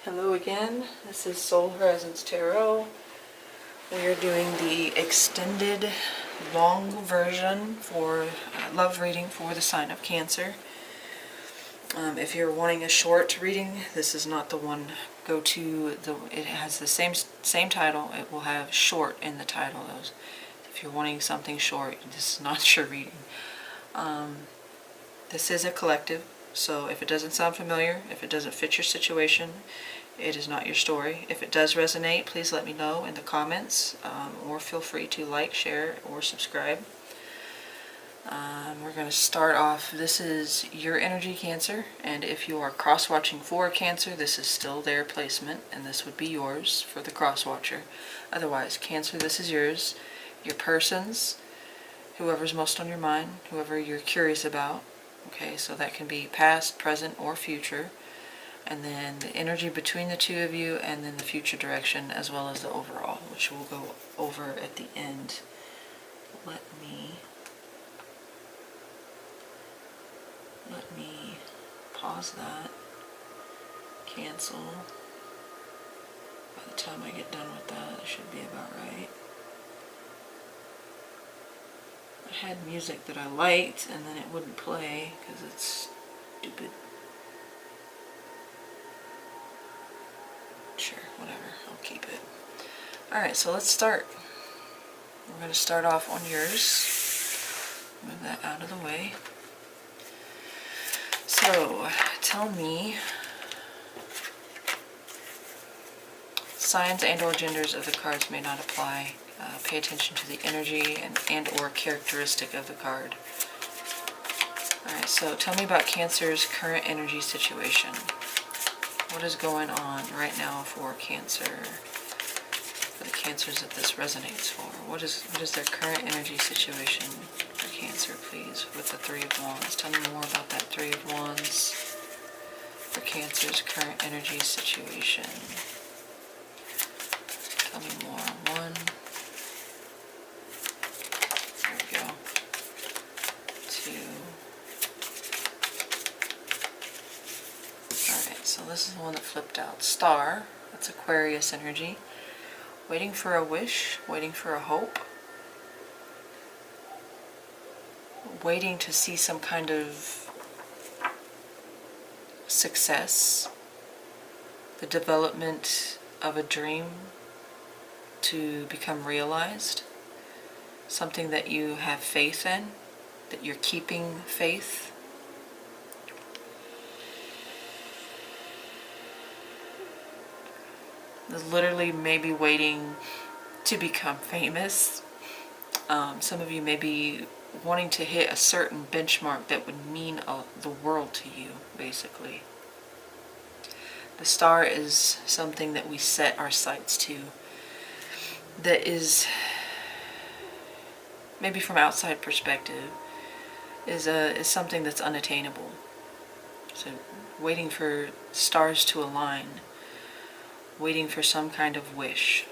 Hello again, this is Soul Horizons Tarot. We are doing the extended long version for love reading for the sign of Cancer. If you're wanting a short reading, this is not the one. Go to it has the same title. It will have short in the title. If you're wanting something short, this is not your reading. This is a collective, so if it doesn't sound familiar, if it doesn't fit your situation, it is not your story. If it does resonate, please let me know in the comments, or feel free to like, share, or subscribe. We're going to start off. This is your energy, Cancer, and if you are cross-watching for Cancer, this is still their placement, and this would be yours for the cross-watcher. Otherwise, Cancer, this is yours. Your persons, whoever's most on your mind, whoever you're curious about. Okay, so that can be past, present, or future. And then the energy between the two of you, and then the future direction, as well as the overall, which we'll go over at the end. Let me pause that, cancel. By the time I get done with that, it should be about right. I had music that I liked, and then it wouldn't play because it's stupid. Sure, whatever, I'll keep it. Alright, so let's start. We're going to start off on yours. Move that out of the way. So, tell me, signs and or genders of the cards may not apply. Pay attention to the energy and or characteristic of the card. Alright, so tell me about Cancer's current energy situation. What is going on right now for Cancer? For the Cancers that this resonates for. What is their current energy situation for Cancer, please, with the Three of Wands? Tell me more about that Three of Wands for Cancer's current energy situation. Tell me more. One. There we go. Two. Alright, so this is the one that flipped out. Star. That's Aquarius energy. Waiting for a wish, waiting for a hope, waiting to see some kind of success, the development of a dream to become realized, something that you have faith in, that you're keeping faith. Literally maybe waiting to become famous. Some of you may be wanting to hit a certain benchmark that would mean the world to you, basically. The star is something that we set our sights to, that is, maybe from outside perspective, is something that's unattainable. So waiting for stars to align, waiting for some kind of wish.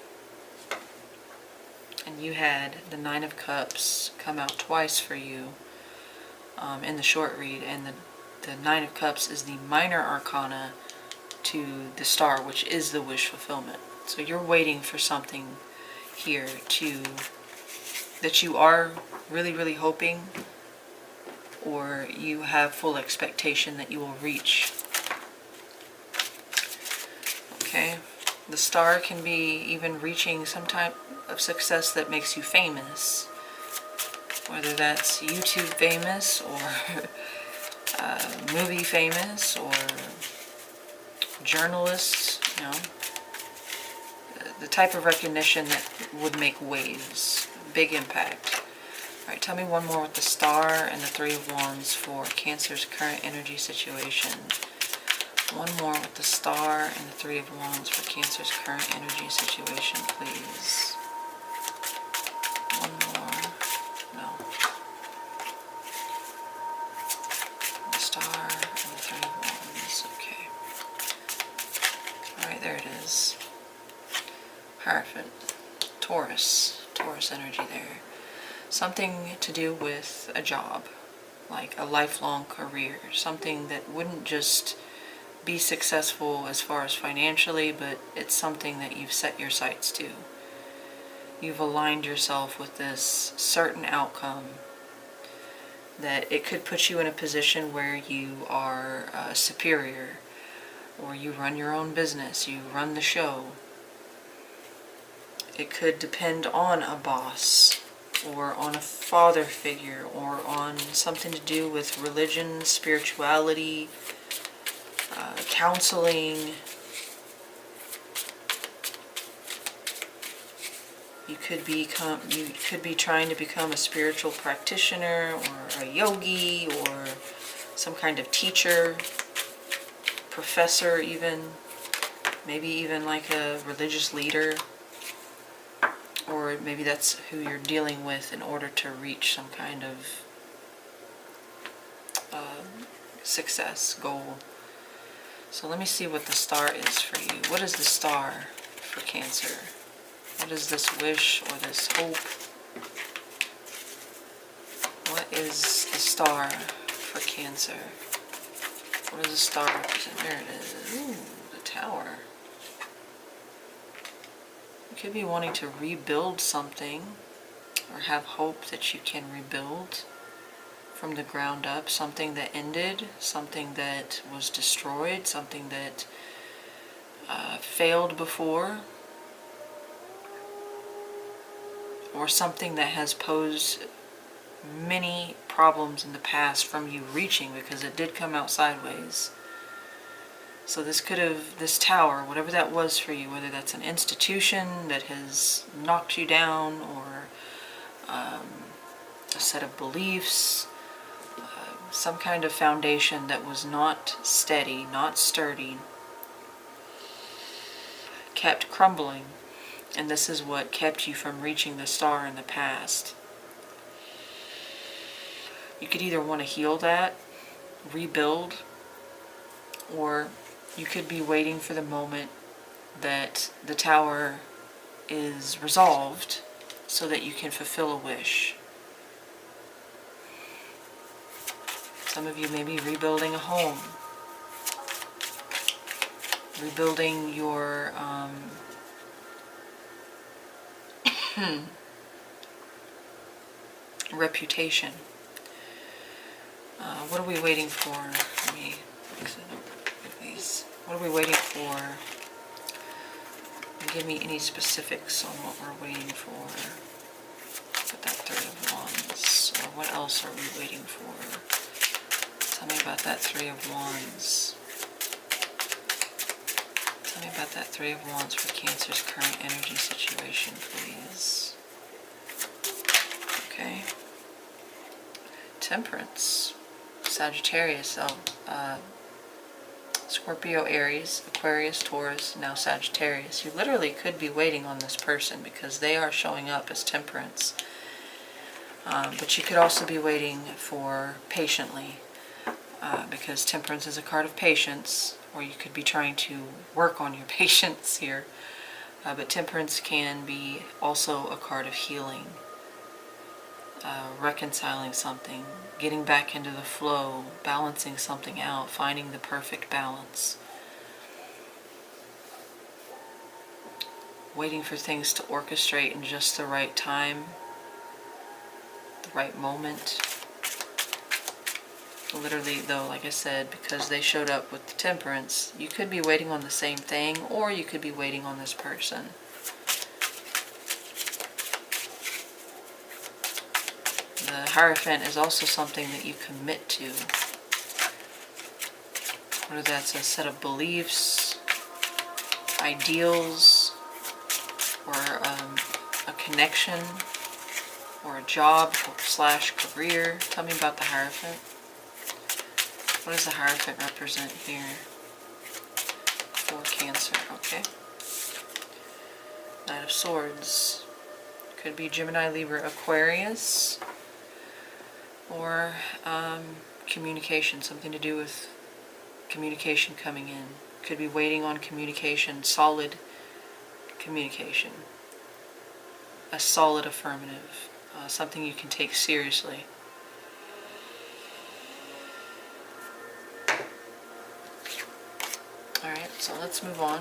And you had the Nine of Cups come out twice for you in the short read, and the Nine of Cups is the minor arcana to the star, which is the wish fulfillment. So you're waiting for something here that you are really, really hoping, or you have full expectation that you will reach. Okay? The star can be even reaching some type of success that makes you famous, whether that's YouTube famous or movie famous or journalists, you know, the type of recognition that would make waves, big impact. Alright, tell me one more with the star and the Three of Wands for Cancer's current energy situation. One more with the star and the Three of Wands for Cancer's current energy situation, please. One more. No. The star and the Three of Wands. Okay. Alright, there it is. Perfect. Taurus. Taurus energy there. Something to do with a job, like a lifelong career. Something that wouldn't just be successful as far as financially, but it's something that you've set your sights to. You've aligned yourself with this certain outcome, that it could put you in a position where you are superior, or you run your own business, you run the show. It could depend on a boss, or on a father figure, or on something to do with religion, spirituality, counseling. You could be trying to become a spiritual practitioner, or a yogi, or some kind of teacher, professor even, maybe even like a religious leader, or maybe that's who you're dealing with in order to reach some kind of success, goal. So let me see what the star is for you. What is the star for Cancer? What is this wish or this hope? What is the star for Cancer? What does the star represent? There it is. Ooh, the Tower. You could be wanting to rebuild something, or have hope that you can rebuild from the ground up, something that ended, something that was destroyed, something that failed before, or something that has posed many problems in the past from you reaching, because it did come out sideways. So this tower, whatever that was for you, whether that's an institution that has knocked you down, or a set of beliefs, some kind of foundation that was not steady, not sturdy, kept crumbling, and this is what kept you from reaching the star in the past. You could either want to heal that, rebuild, or you could be waiting for the moment that the tower is resolved so that you can fulfill a wish. Some of you may be rebuilding a home, rebuilding your reputation. What are we waiting for? Let me mix it up with these. What are we waiting for? Give me any specifics on what we're waiting for. Put that Three of Wands. Or what else are we waiting for? Tell me about that Three of Wands. Tell me about that Three of Wands for Cancer's current energy situation, please. Okay. Temperance. Sagittarius. Scorpio, Aries, Aquarius, Taurus, now Sagittarius. You literally could be waiting on this person because they are showing up as Temperance. But you could also be waiting for patiently, because Temperance is a card of patience, or you could be trying to work on your patience here. But Temperance can be also a card of healing, reconciling something, getting back into the flow, balancing something out, finding the perfect balance. Waiting for things to orchestrate in just the right time, the right moment. Literally though, like I said, because they showed up with the Temperance, you could be waiting on the same thing, or you could be waiting on this person. The Hierophant is also something that you commit to. Whether that's a set of beliefs, ideals, or a connection, or a job / career. Tell me about the Hierophant. What does the Hierophant represent here for Cancer? Okay. Knight of Swords. Could be Gemini, Libra, Aquarius. Or communication, something to do with communication coming in. Could be waiting on communication, solid communication. A solid affirmative, something you can take seriously. So let's move on.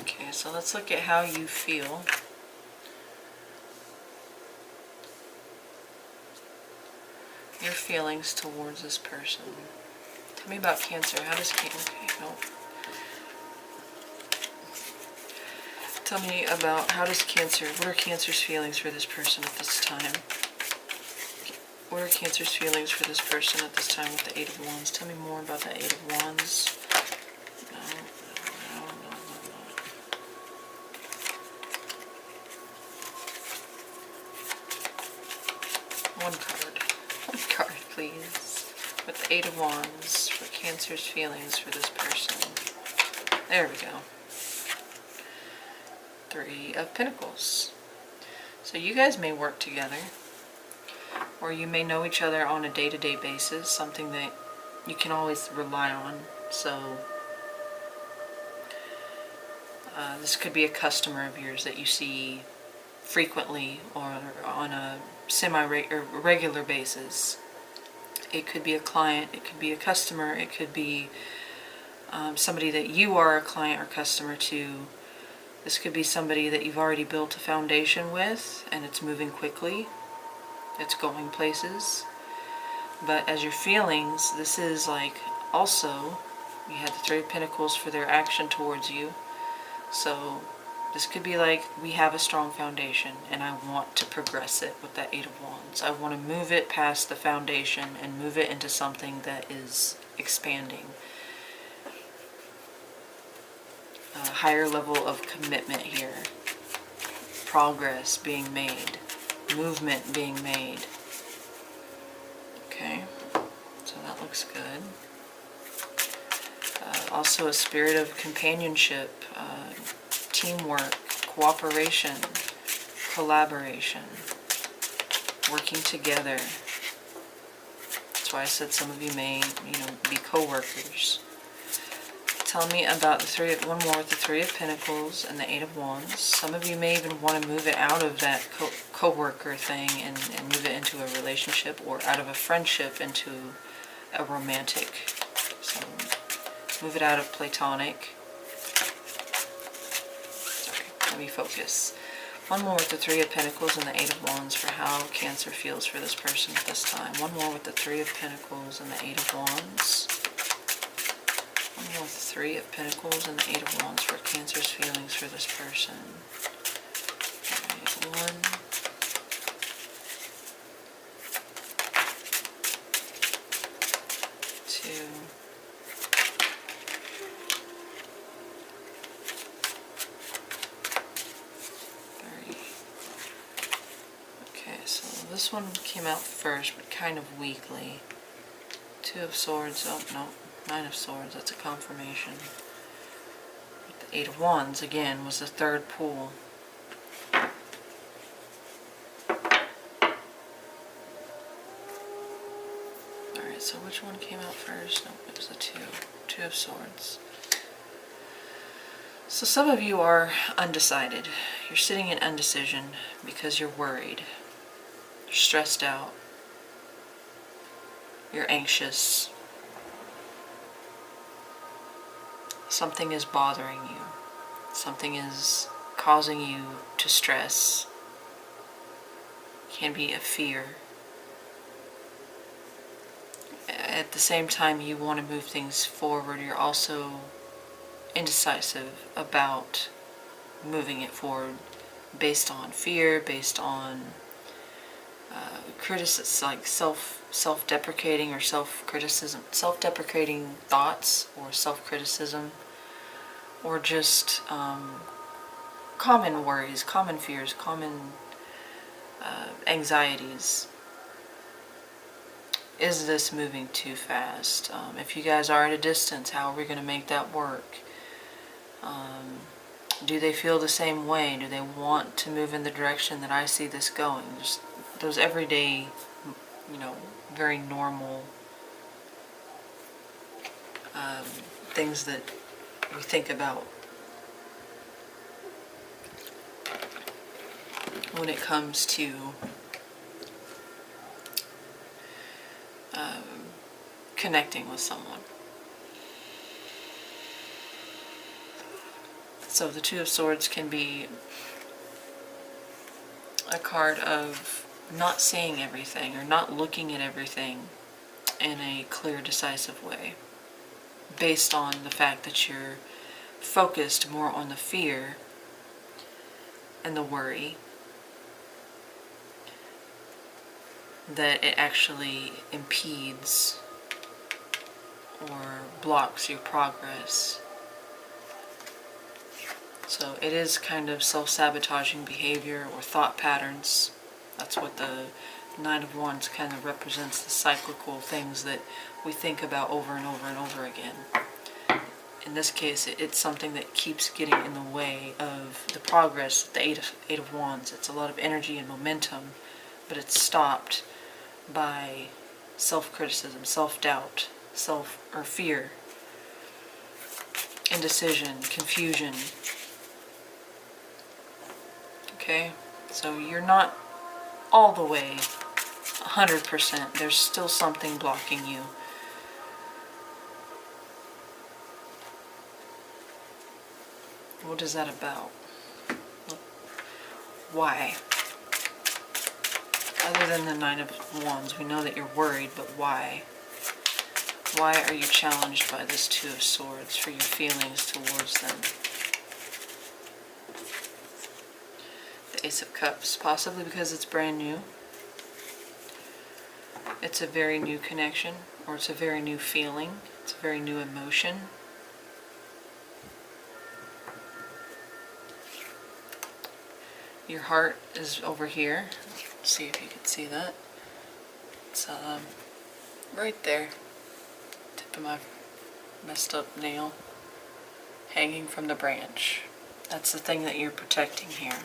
Okay, so let's look at how you feel. Your feelings towards this person. Tell me about Cancer. How does Cancer... Okay, no. Tell me about how does Cancer... What are Cancer's feelings for this person at this time? What are Cancer's feelings for this person at this time with the Eight of Wands? Tell me more about the Eight of Wands. No. One card. One card, please. With the Eight of Wands for Cancer's feelings for this person. There we go. Three of Pentacles. So you guys may work together, or you may know each other on a day-to-day basis, something that you can always rely on. So this could be a customer of yours that you see frequently or on a semi-regular basis. It could be a client, it could be a customer, it could be somebody that you are a client or customer to. This could be somebody that you've already built a foundation with and it's moving quickly. It's going places. But as your feelings, this is like also, you had the Three of Pentacles for their action towards you. So this could be like, we have a strong foundation and I want to progress it with that Eight of Wands. I want to move it past the foundation and move it into something that is expanding. A higher level of commitment here. Progress being made. Movement being made. Okay, so that looks good. Also a spirit of companionship, teamwork, cooperation, collaboration, working together. That's why I said some of you may, be co-workers. Tell me about one more with the Three of Pentacles and the Eight of Wands. Some of you may even want to move it out of that co-worker thing and move it into a relationship, or out of a friendship into a romantic. So move it out of platonic. Sorry, let me focus. One more with the Three of Pentacles and the Eight of Wands for how Cancer feels for this person at this time. One more with the Three of Pentacles and the Eight of Wands. One more with the Three of Pentacles and the Eight of Wands for Cancer's feelings for this person. Alright, 1, 2, 3. Okay, so this one came out first, but kind of weakly. Two of Swords, oh no. Nine of Swords, that's a confirmation. The Eight of Wands, again, was the third pull. Alright, so which one came out first? No, it was the Two of Swords. So some of you are undecided. You're sitting in indecision because you're worried. You're stressed out. You're anxious. Something is bothering you. Something is causing you to stress. It can be a fear. At the same time, you want to move things forward. You're also indecisive about moving it forward based on fear, based on criticism, like self-deprecating or self-criticism, self-deprecating thoughts or self-criticism, or just common worries, common fears, common anxieties. Is this moving too fast? If you guys are at a distance, how are we going to make that work? Do they feel the same way? Do they want to move in the direction that I see this going? Just those everyday, very normal things that we think about when it comes to connecting with someone. So the Two of Swords can be a card of not seeing everything or not looking at everything in a clear, decisive way, based on the fact that you're focused more on the fear and the worry, that it actually impedes or blocks your progress. So it is kind of self-sabotaging behavior or thought patterns. That's what the Nine of Wands kind of represents, the cyclical things that we think about over and over and over again. In this case, it's something that keeps getting in the way of the progress. The Eight of Wands, it's a lot of energy and momentum, but it's stopped by self-criticism, self-doubt, fear, indecision, confusion. Okay, so you're not all the way 100%. There's still something blocking you. What is that about? Why? Other than the Nine of Wands, we know that you're worried, but why? Why are you challenged by this Two of Swords for your feelings towards them? The Ace of Cups, possibly because it's brand new. It's a very new connection, or it's a very new feeling. It's a very new emotion. Your heart is over here. Let's see if you can see that. It's right there. Tip of my messed up nail. Hanging from the branch. That's the thing that you're protecting here.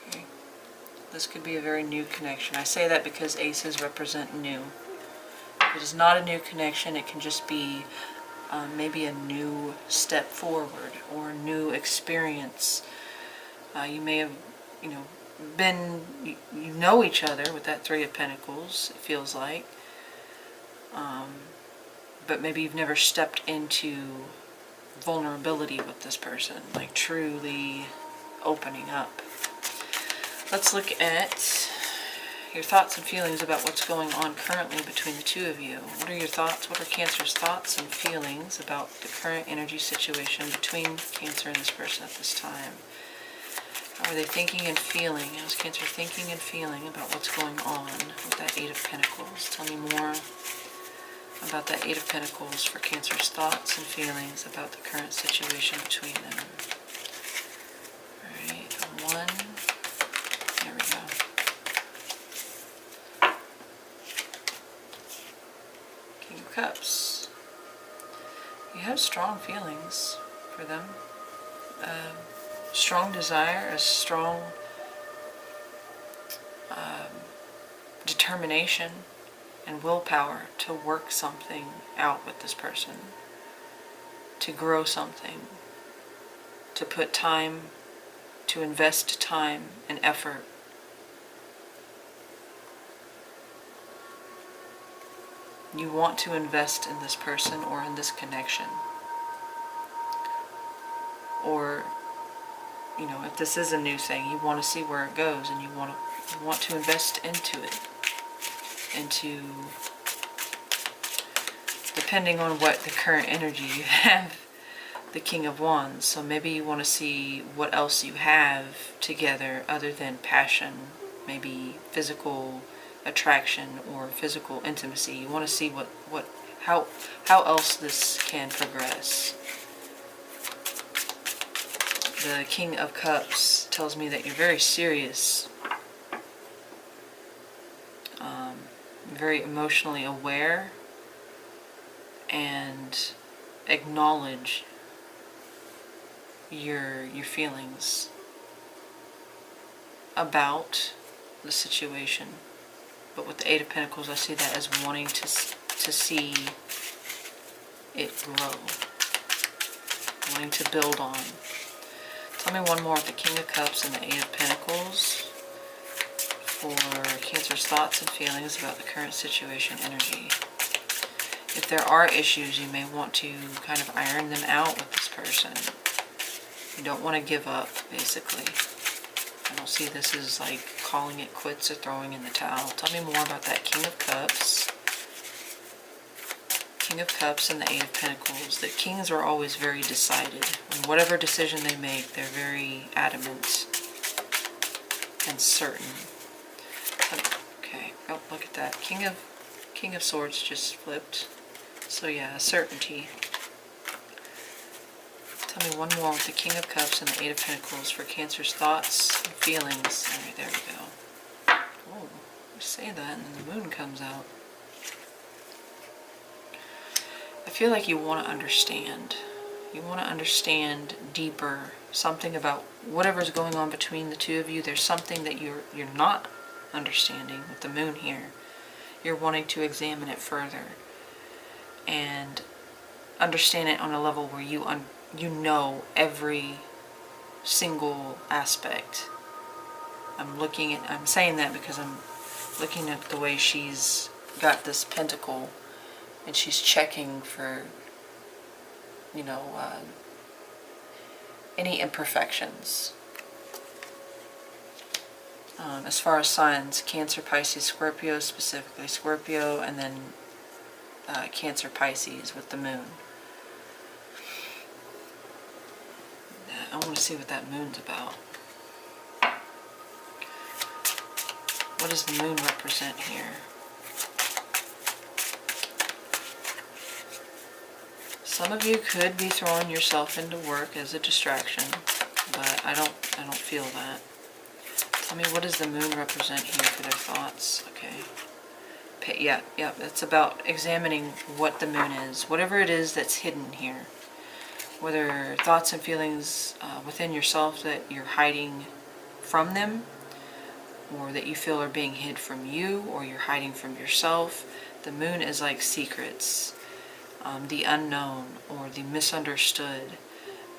Okay. This could be a very new connection. I say that because aces represent new. If it is not a new connection, it can just be maybe a new step forward or a new experience. You may have, been, you know each other with that Three of Pentacles, it feels like. But maybe you've never stepped into vulnerability with this person, like truly opening up. Let's look at your thoughts and feelings about what's going on currently between the two of you. What are your thoughts? What are Cancer's thoughts and feelings about the current energy situation between Cancer and this person at this time? How are they thinking and feeling? How's Cancer thinking and feeling about what's going on with that Eight of Pentacles? Tell me more about that Eight of Pentacles for Cancer's thoughts and feelings about the current situation between them. Alright, one. There we go. King of Cups. You have strong feelings for them. Strong desire, a strong determination and willpower to work something out with this person, to grow something, to put time, to invest time and effort. You want to invest in this person or in this connection. Or, if this is a new thing, you want to see where it goes, and you want to invest into it. Depending on what the current energy you have, the King of Wands. So maybe you want to see what else you have together other than passion, maybe physical attraction or physical intimacy. You want to see how else this can progress. The King of Cups tells me that you're very serious, very emotionally aware, and acknowledge your feelings about the situation. But with the Eight of Pentacles, I see that as wanting to see it grow, wanting to build on. Tell me one more with the King of Cups and the Eight of Pentacles for Cancer's thoughts and feelings about the current situation energy. If there are issues, you may want to kind of iron them out with this person. You don't want to give up, basically. I don't see this as like calling it quits or throwing in the towel. Tell me more about that King of Cups. King of Cups and the Eight of Pentacles. The Kings are always very decided. In whatever decision they make, they're very adamant and certain. Okay, oh, look at that. King of Swords just flipped. So yeah, certainty. Tell me one more with the King of Cups and the Eight of Pentacles for Cancer's thoughts and feelings. Alright, there we go. Oh, I say that and then the moon comes out. I feel like you want to understand. You want to understand deeper something about whatever's going on between the two of you. There's something that you're not understanding with the moon here. You're wanting to examine it further and understand it on a level where you know every single aspect. I'm saying that because I'm looking at the way she's got this pentacle and she's checking for, you know, any imperfections. As far as signs, Cancer, Pisces, Scorpio, specifically Scorpio, and then Cancer, Pisces with the moon. I want to see what that moon's about. What does the moon represent here? Some of you could be throwing yourself into work as a distraction, but I don't feel that. Tell me, what does the moon represent here for their thoughts? Okay. Yeah, it's about examining what the moon is. Whatever it is that's hidden here. Whether thoughts and feelings within yourself that you're hiding from them, or that you feel are being hid from you, or you're hiding from yourself. The moon is like secrets, the unknown, or the misunderstood,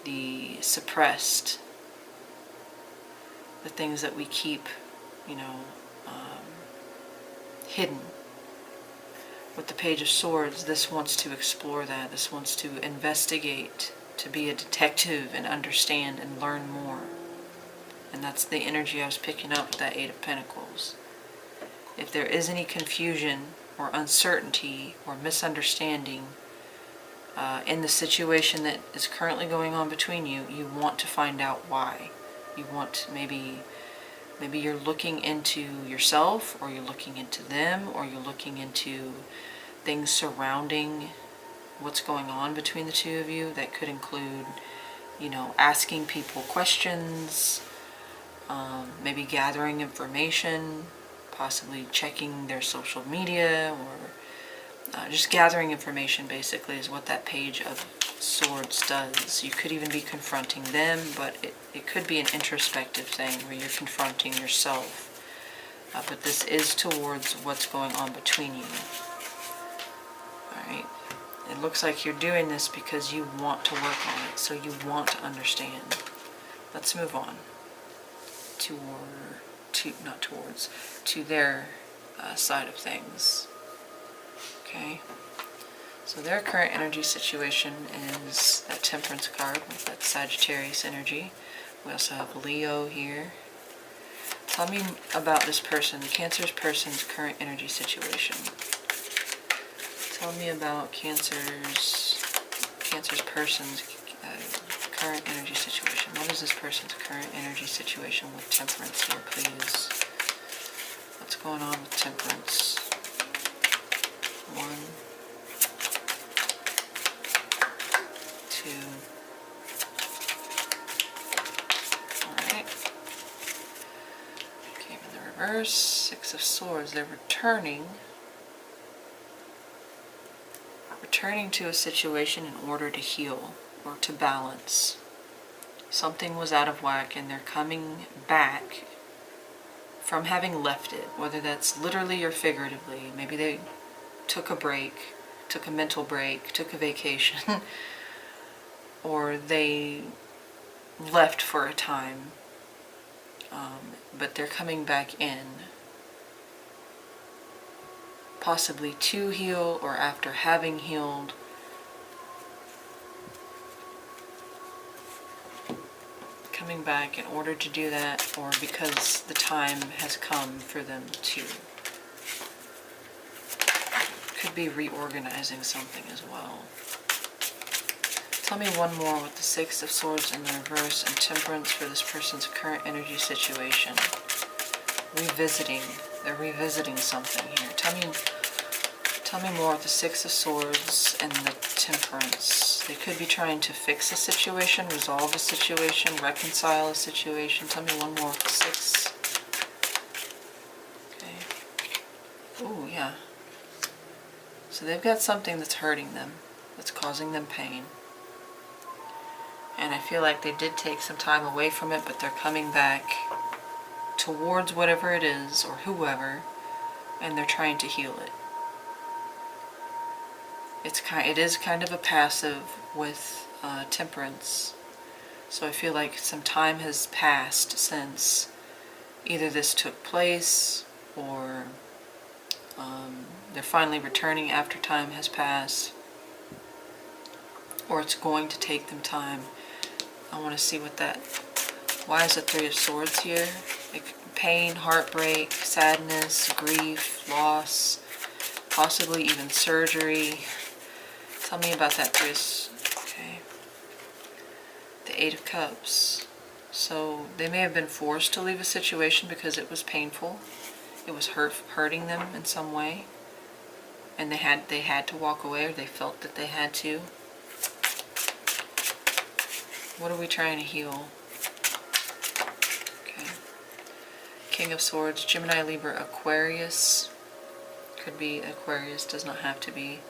the suppressed, the things that we keep, you know, hidden. With the Page of Swords, this wants to explore that. This wants to investigate, to be a detective and understand and learn more. And that's the energy I was picking up with that Eight of Pentacles. If there is any confusion or uncertainty or misunderstanding in the situation that is currently going on between you, you want to find out why. You want, maybe you're looking into yourself, or you're looking into them, or you're looking into things surrounding what's going on between the two of you. That could include, you know, asking people questions, maybe gathering information, possibly checking their social media, or just gathering information basically is what that Page of Swords does. You could even be confronting them, but it could be an introspective thing where you're confronting yourself. But this is towards what's going on between you. Alright. It looks like you're doing this because you want to work on it, so you want to understand. Let's move on to their side of things. Okay. So their current energy situation is that Temperance card with that Sagittarius energy. We also have Leo here. Tell me about this person, Cancer's person's current energy situation. Tell me about Cancer's person's current energy situation. What is this person's current energy situation with Temperance here, please? What's going on with Temperance? 1, 2. Alright. Okay, in the reverse, 6 of Swords. They're returning to a situation in order to heal or to balance. Something was out of whack and they're coming back from having left it, whether that's literally or figuratively. Maybe they took a break, took a mental break, took a vacation, or they left for a time, but they're coming back in, possibly to heal or after having healed. Coming back in order to do that, or because the time has come for them to. Could be reorganizing something as well. Tell me one more with the Six of Swords in the reverse and Temperance for this person's current energy situation. Revisiting. They're revisiting something here. Tell me more with the Six of Swords and the Temperance. They could be trying to fix a situation, resolve a situation, reconcile a situation. Tell me one more with the Six. Okay. Ooh, yeah. So they've got something that's hurting them, that's causing them pain. And I feel like they did take some time away from it, but they're coming back towards whatever it is, or whoever, and they're trying to heal it. It is kind of a passive with Temperance. So I feel like some time has passed since either this took place, or they're finally returning after time has passed, or it's going to take them time. I want to see what that... Why is the Three of Swords here? Like pain, heartbreak, sadness, grief, loss, possibly even surgery. Tell me about that Three of... Okay. The Eight of Cups. So they may have been forced to leave a situation because it was painful. It was hurting them in some way. And they had to walk away, or they felt that they had to. What are we trying to heal? Okay. King of Swords, Gemini, Libra, Aquarius. Could be Aquarius, does not have to be.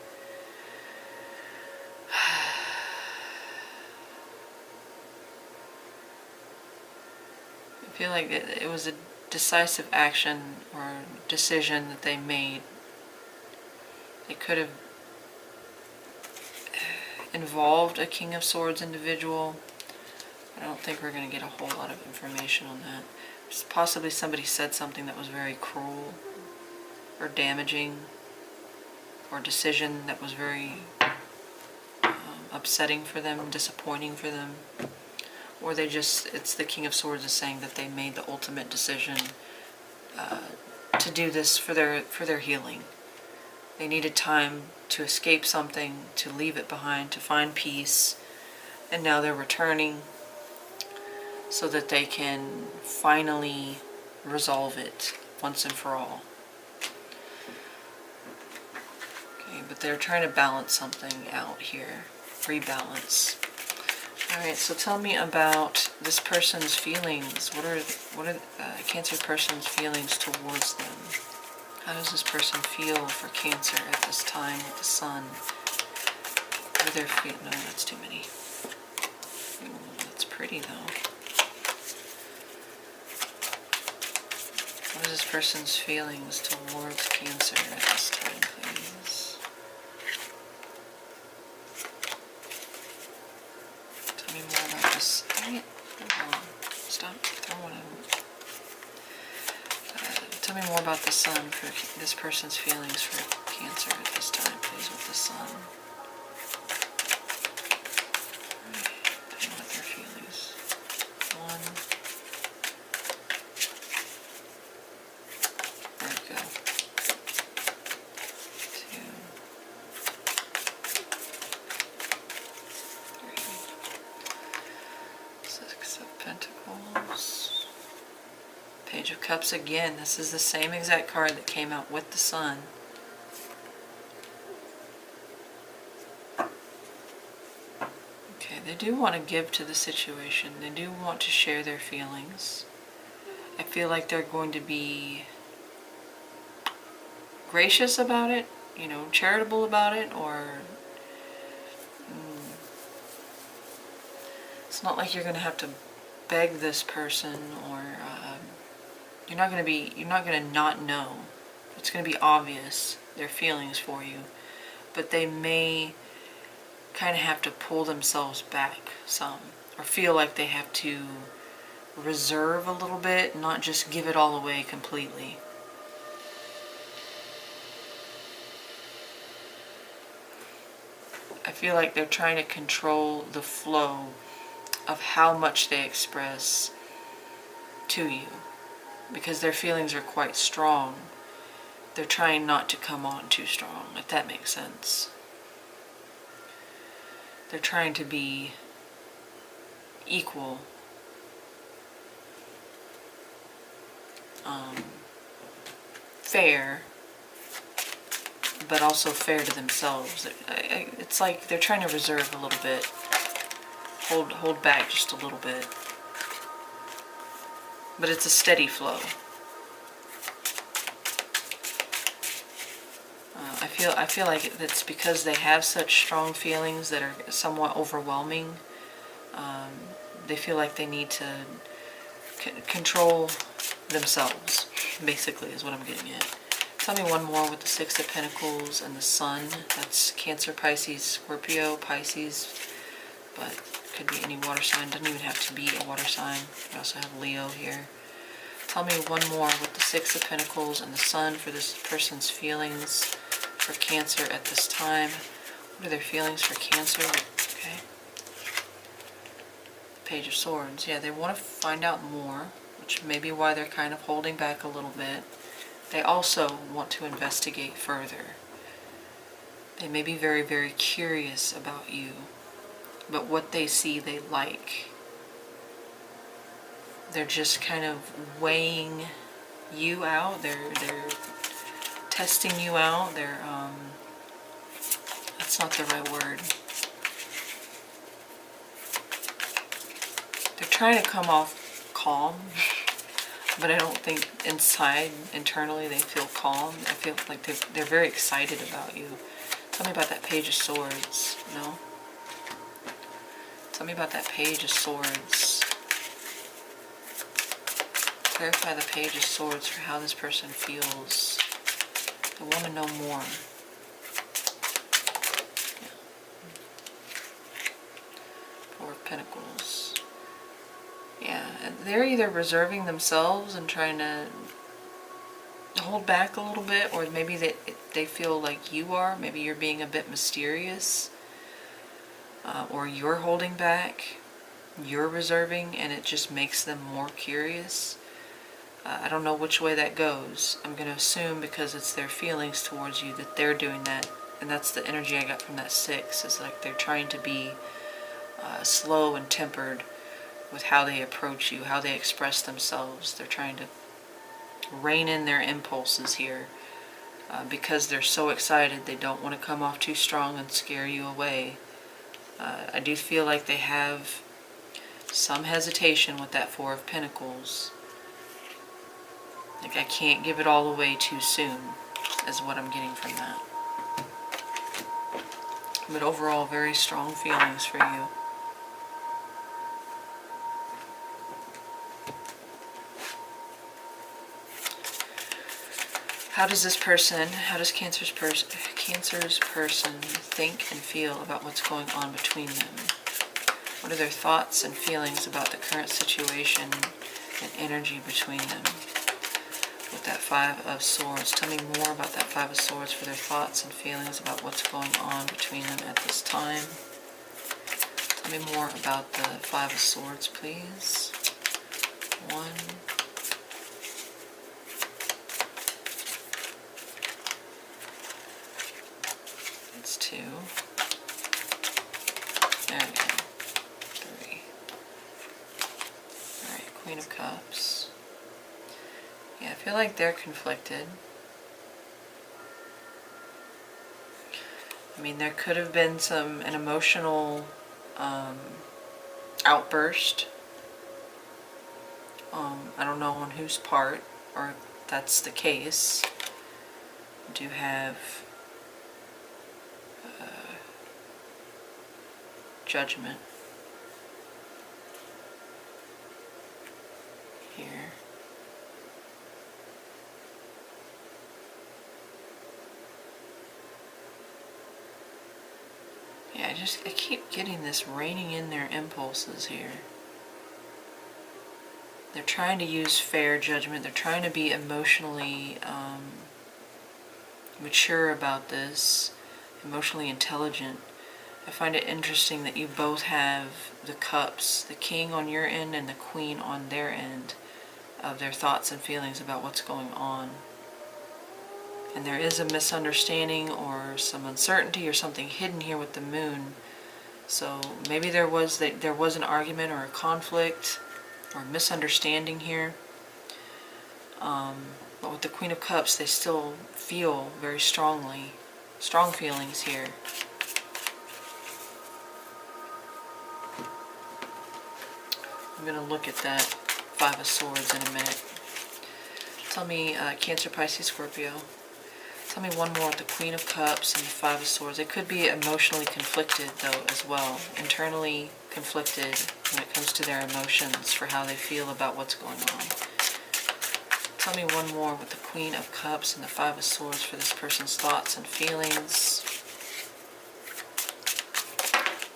I feel like it was a decisive action or decision that they made. It could have involved a King of Swords individual. I don't think we're going to get a whole lot of information on that. Just possibly somebody said something that was very cruel or damaging, or a decision that was very upsetting for them, disappointing for them. Or it's the King of Swords is saying that they made the ultimate decision to do this for their healing. They needed time to escape something, to leave it behind, to find peace, and now they're returning so that they can finally resolve it once and for all. Okay, but they're trying to balance something out here, rebalance. Alright, so tell me about this person's feelings. What are Cancer person's feelings towards them? How does this person feel for Cancer at this time with the Sun? What are their feelings? No, that's too many. Ooh, that's pretty though. What is this person's feelings towards Cancer at this time, please? Tell me more about this. Dang it. Hold on. Stop throwing them. Tell me more about the Sun for this person's feelings for Cancer at this time, please, with the Sun. Tell me what their feelings. 1. There we go. 2. 3. 6 of Pentacles. Page of Cups again. This is the same exact card that came out with the Sun. Okay, they do want to give to the situation. They do want to share their feelings. I feel like they're going to be gracious about it, you know, charitable about it, or it's not like you're going to have to beg this person, or you're not going to not know. It's going to be obvious, their feelings for you. But they may kind of have to pull themselves back some or feel like they have to reserve a little bit, not just give it all away completely. I feel like they're trying to control the flow of how much they express to you, because their feelings are quite strong. They're trying not to come on too strong, if that makes sense. They're trying to be equal, fair, but also fair to themselves. It's like they're trying to reserve a little bit, hold back just a little bit. But it's a steady flow. I feel like it's because they have such strong feelings that are somewhat overwhelming. They feel like they need to control themselves, basically, is what I'm getting at. Tell me one more with the Six of Pentacles and the Sun. That's Cancer, Pisces, Scorpio, Pisces, but could be any water sign. Doesn't even have to be a water sign. We also have Leo here. Tell me one more with the Six of Pentacles and the Sun for this person's feelings for Cancer at this time. What are their feelings for Cancer? Okay. Page of Swords. Yeah, they want to find out more, which may be why they're kind of holding back a little bit. They also want to investigate further. They may be very, very curious about you, but what they see they like. They're just kind of weighing you out. They're testing you out. That's not the right word. They're trying to come off calm, but I don't think internally they feel calm. I feel like they're very excited about you. Tell me about that Page of Swords. No? Tell me about that Page of Swords. Clarify the Page of Swords for how this person feels. I want to know more. Yeah. Four of Pentacles. Yeah, and they're either reserving themselves and trying to hold back a little bit, or maybe they feel like you are. Maybe you're being a bit mysterious, or you're holding back, you're reserving, and it just makes them more curious. I don't know which way that goes. I'm going to assume because it's their feelings towards you that they're doing that, and that's the energy I got from that Six. Is like they're trying to be slow and tempered with how they approach you, how they express themselves. They're trying to rein in their impulses here because they're so excited. They don't want to come off too strong and scare you away. I do feel like they have some hesitation with that Four of Pentacles. Like I can't give it all away too soon, is what I'm getting from that. But overall, very strong feelings for you. How does Cancer's person think and feel about what's going on between them? What are their thoughts and feelings about the current situation and energy between them? With that Five of Swords, tell me more about that Five of Swords for their thoughts and feelings about what's going on between them at this time. Tell me more about the Five of Swords, please. One. It's two. There we go. Three. Alright, Queen of Cups. Yeah, I feel like they're conflicted. I mean, there could have been an emotional outburst. I don't know on whose part, or if that's the case. I do have Judgment here. Yeah, I keep getting this reining in their impulses here. They're trying to use fair judgment. They're trying to be emotionally mature about this, emotionally intelligent. I find it interesting that you both have the cups, the king on your end and the queen on their end of their thoughts and feelings about what's going on. And there is a misunderstanding or some uncertainty or something hidden here with the moon. So maybe there was an argument or a conflict or a misunderstanding here. But with the Queen of Cups, they still feel very strong feelings here. I'm going to look at that Five of Swords in a minute. Tell me, Cancer, Pisces, Scorpio. Tell me one more with the Queen of Cups and the Five of Swords. It could be emotionally conflicted, though, as well. Internally conflicted when it comes to their emotions for how they feel about what's going on. Tell me one more with the Queen of Cups and the Five of Swords for this person's thoughts and feelings.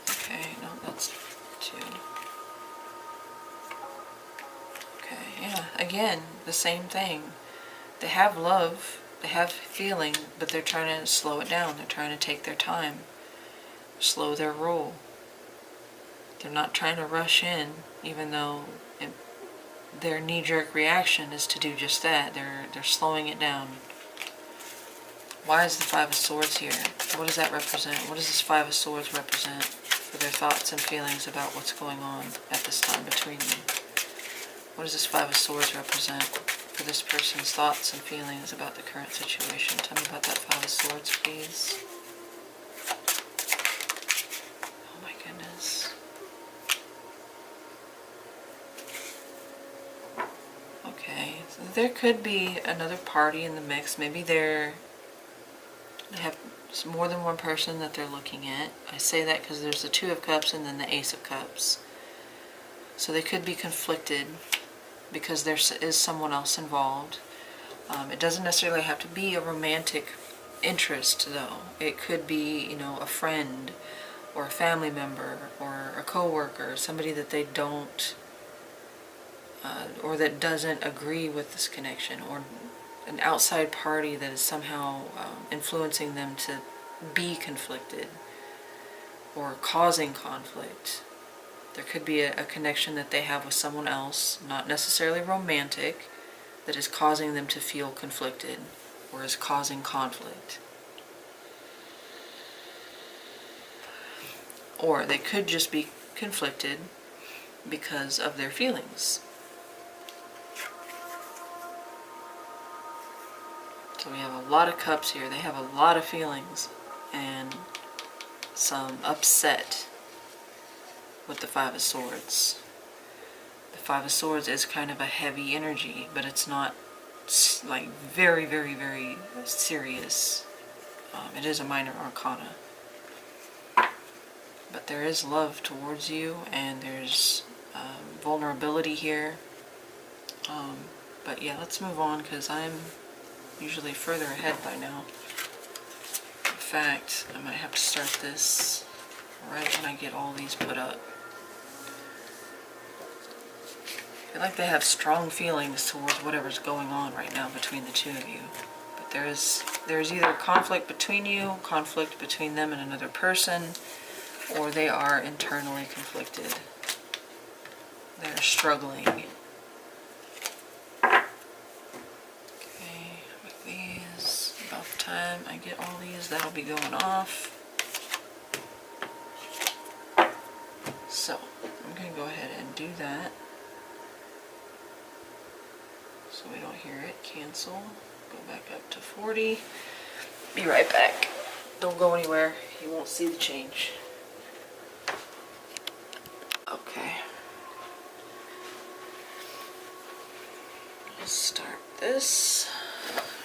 Okay, no, that's two. Okay, yeah, again, the same thing. They have love, they have feeling, but they're trying to slow it down. They're trying to take their time, slow their roll. They're not trying to rush in, even though their knee-jerk reaction is to do just that. They're slowing it down. Why is the Five of Swords here? What does that represent? What does this Five of Swords represent for their thoughts and feelings about what's going on at this time between them? What does this Five of Swords represent for this person's thoughts and feelings about the current situation? Tell me about that Five of Swords, please. Oh my goodness. Okay, so there could be another party in the mix. Maybe they have more than one person that they're looking at. I say that because there's the Two of Cups and then the Ace of Cups. So they could be conflicted because there is someone else involved. It doesn't necessarily have to be a romantic interest, though. It could be, a friend or a family member or a co-worker, somebody that they don't or that doesn't agree with this connection, or an outside party that is somehow influencing them to be conflicted or causing conflict. There could be a connection that they have with someone else, not necessarily romantic, that is causing them to feel conflicted or is causing conflict. Or they could just be conflicted because of their feelings. So we have a lot of cups here. They have a lot of feelings and some upset with the Five of Swords. The Five of Swords is kind of a heavy energy, but it's not like very, very, very serious. It is a minor arcana. But there is love towards you, and there's vulnerability here. But yeah, let's move on, because I'm usually further ahead by now. In fact, I might have to start this right when I get all these put up. I feel like they have strong feelings towards whatever's going on right now between the two of you. But there's either conflict between you, conflict between them and another person, or they are internally conflicted. They're struggling. Okay, with these, about the time I get all these, that'll be going off. So, I'm going to go ahead and do that, so we don't hear it. Cancel. Go back up to 40. Be right back. Don't go anywhere. You won't see the change. Okay. Let's start this.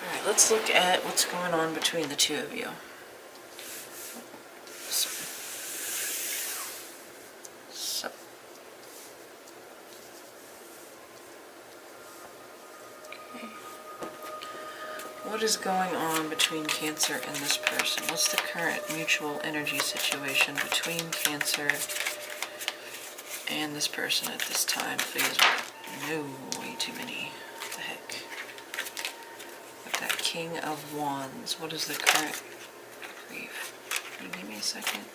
Alright, let's look at what's going on between the two of you. So. Okay. What is going on between Cancer and this person? What's the current mutual energy situation between Cancer and this person at this time, please? No, way too many. What the heck? With that King of Wands, what is the current grief? Can you give me a second?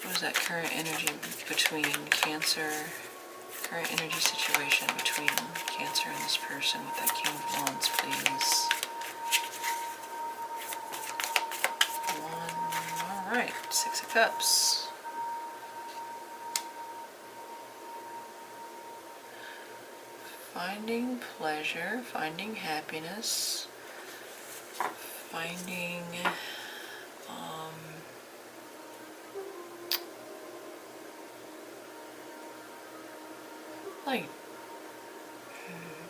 What is that current energy between Cancer, current energy situation between Cancer and this person with that King of Wands, please? One, all right, Six of Cups. Finding pleasure, finding happiness, finding like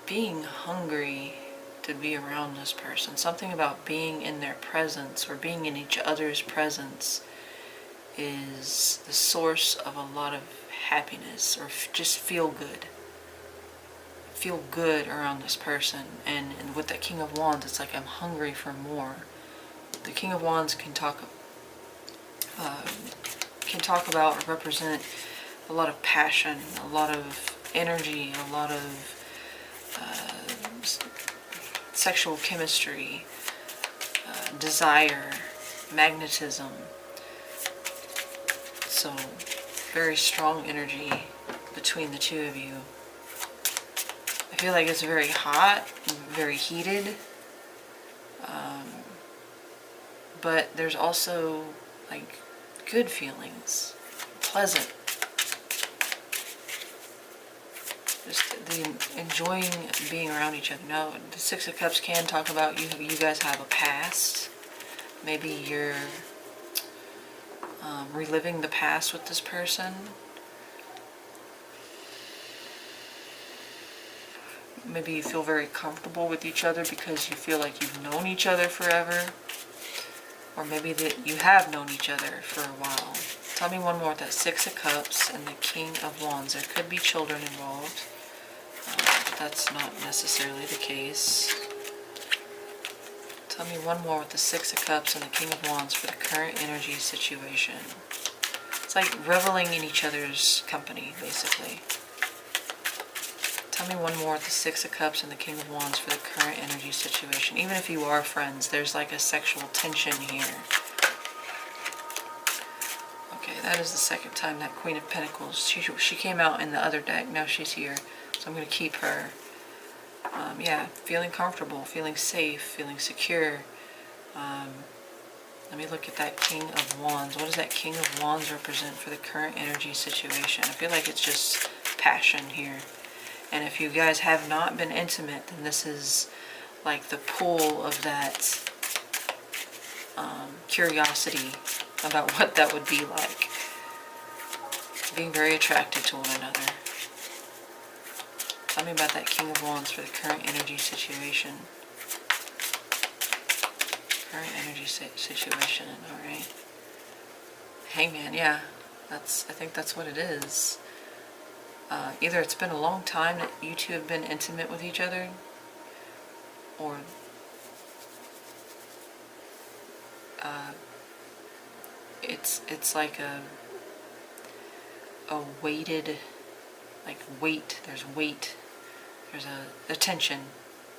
being hungry to be around this person. Something about being in their presence or being in each other's presence is the source of a lot of happiness, or just feel good. Feel good around this person. And with that King of Wands, it's like I'm hungry for more. The King of Wands can talk about or represent a lot of passion, a lot of energy, a lot of sexual chemistry, desire, magnetism. So very strong energy between the two of you. I feel like it's very hot, very heated, but there's also like good feelings, pleasant. Just the enjoying being around each other. Now, the Six of Cups can talk about you guys have a past. Maybe you're reliving the past with this person. Maybe you feel very comfortable with each other because you feel like you've known each other forever. Or maybe that you have known each other for a while. Tell me one more with that Six of Cups and the King of Wands. There could be children involved. But that's not necessarily the case. Tell me one more with the Six of Cups and the King of Wands for the current energy situation. It's like reveling in each other's company, basically. Tell me one more with the Six of Cups and the King of Wands for the current energy situation. Even if you are friends, there's like a sexual tension here. Okay, that is the second time that Queen of Pentacles. She came out in the other deck. Now she's here. So I'm going to keep her. Yeah, feeling comfortable, feeling safe, feeling secure. Let me look at that King of Wands. What does that King of Wands represent for the current energy situation? I feel like it's just passion here. And if you guys have not been intimate, then this is like the pull of that curiosity about what that would be like. Being very attracted to one another. Tell me about that King of Wands for the current energy situation. Current energy situation, alright. Hangman, yeah. I think that's what it is. Either it's been a long time that you two have been intimate with each other, or it's like a weighted, like weight. There's weight. There's a tension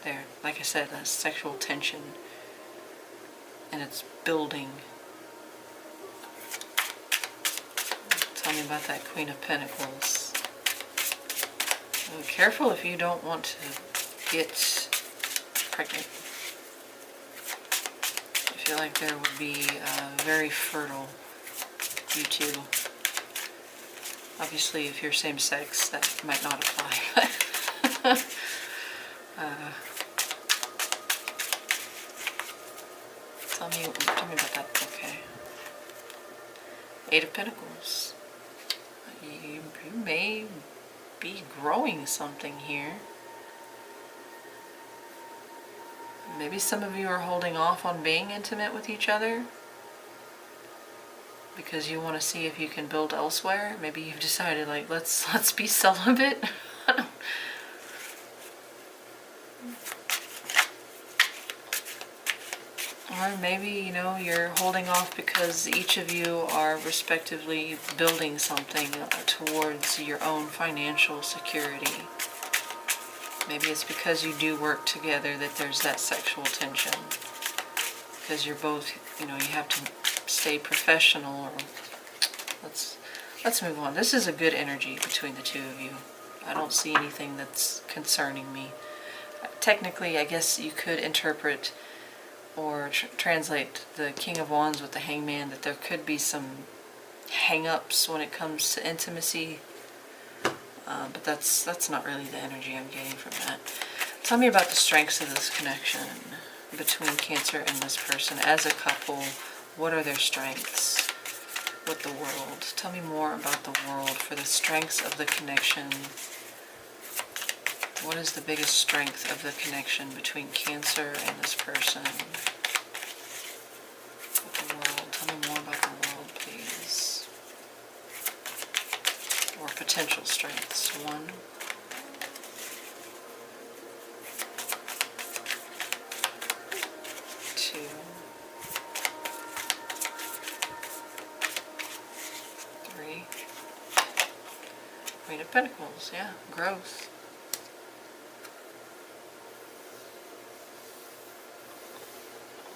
there. Like I said, a sexual tension, and it's building. Tell me about that Queen of Pentacles. Careful if you don't want to get pregnant. I feel like there would be very fertile, you two. Obviously, if you're same sex, that might not apply. Tell me about that. Okay. Eight of Pentacles. You may be growing something here. Maybe some of you are holding off on being intimate with each other because you want to see if you can build elsewhere. Maybe you've decided, like, let's be celibate. Or maybe, you're holding off because each of you are respectively building something towards your own financial security. Maybe it's because you do work together that there's that sexual tension. Because you're both, you have to stay professional. Or let's move on. This is a good energy between the two of you. I don't see anything that's concerning me. Technically, I guess you could interpret or translate the King of Wands with the Hangman, that there could be some hang-ups when it comes to intimacy, but that's not really the energy I'm getting from that. Tell me about the strengths of this connection between Cancer and this person as a couple. What are their strengths with the world? Tell me more about the world for the strengths of the connection. What is the biggest strength of the connection between Cancer and this person? With the world. Tell me more about the world, please. Or potential strengths. 1, 2, 3. Queen of Pentacles, yeah, growth.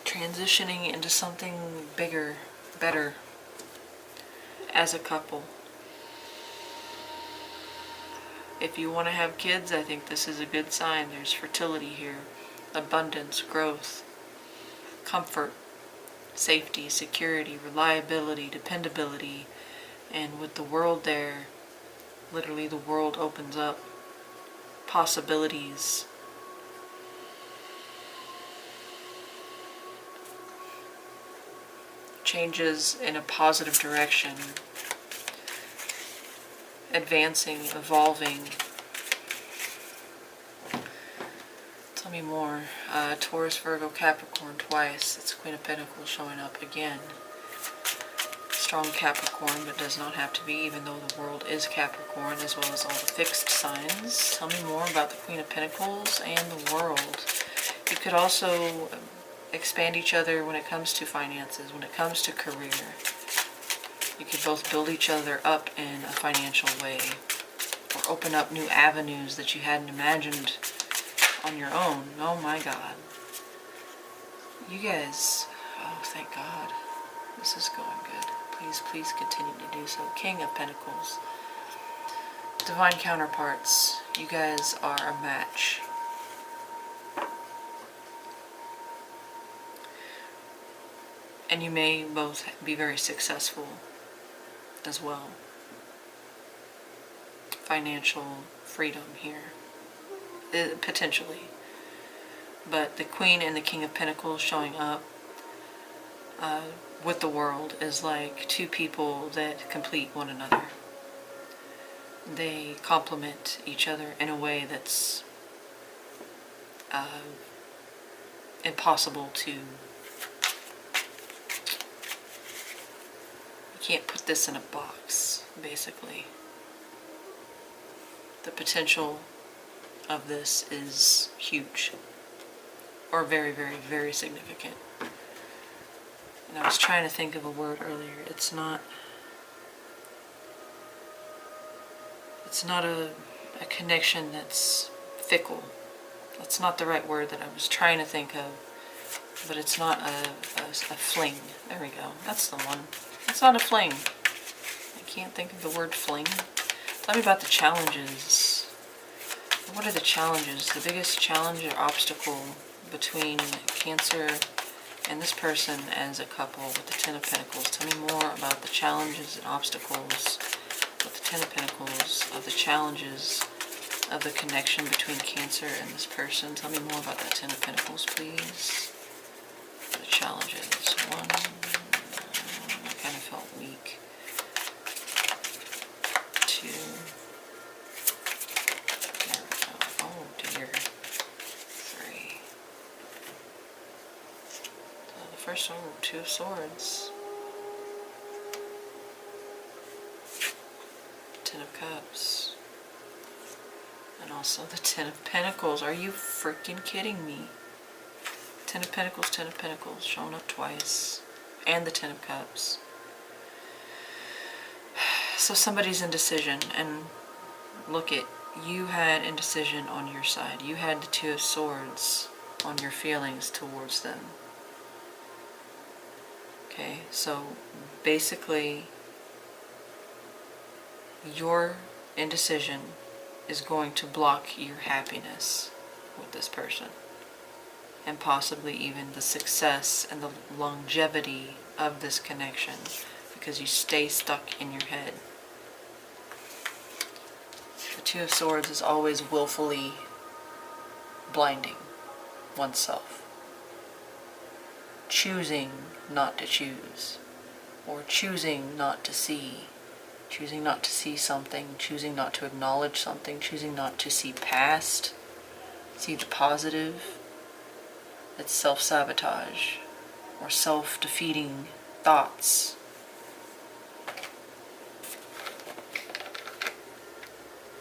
Transitioning into something bigger, better as a couple. If you want to have kids, I think this is a good sign. There's fertility here, abundance, growth, comfort, safety, security, reliability, dependability, and with the world there, literally the world opens up, possibilities. Changes in a positive direction, advancing, evolving. Tell me more. Taurus, Virgo, Capricorn twice. It's Queen of Pentacles showing up again. Strong Capricorn, but does not have to be, even though the world is Capricorn, as well as all the fixed signs. Tell me more about the Queen of Pentacles and the world. You could also expand each other when it comes to finances, when it comes to career. You could both build each other up in a financial way, or open up new avenues that you hadn't imagined on your own. Oh my God. You guys, oh thank God. This is going good. Please, please continue to do so. King of Pentacles. Divine counterparts, you guys are a match. And you may both be very successful as well. Financial freedom here, potentially. But the Queen and the King of Pentacles showing up with the world is like two people that complete one another. They complement each other in a way that's impossible to... You can't put this in a box, basically. The potential of this is huge. Or very, very, very significant. And I was trying to think of a word earlier. It's not a connection that's fickle. That's not the right word that I was trying to think of. But it's not a fling. There we go. That's the one. It's not a fling. I can't think of the word fling. Tell me about the challenges. What are the challenges? The biggest challenge or obstacle between Cancer and this person as a couple with the Ten of Pentacles. Tell me more about the challenges and obstacles with the Ten of Pentacles, of the challenges of the connection between Cancer and this person. Tell me more about that Ten of Pentacles, please. The challenges. 1, I kind of felt weak. 2, there we go. Oh dear. 3. So the first one, 2 of Swords. 10 of Cups. And also the Ten of Pentacles. Are you freaking kidding me? Ten of Pentacles, showing up twice. And the Ten of Cups. So somebody's indecision, and look it, you had indecision on your side. You had the Two of Swords on your feelings towards them. Okay, so basically your indecision is going to block your happiness with this person, and possibly even the success and the longevity of this connection, because you stay stuck in your head. The Two of Swords is always willfully blinding oneself, choosing not to choose, or choosing not to see, choosing not to see something, choosing not to acknowledge something, choosing not to see past, see the positive. It's self-sabotage or self-defeating thoughts.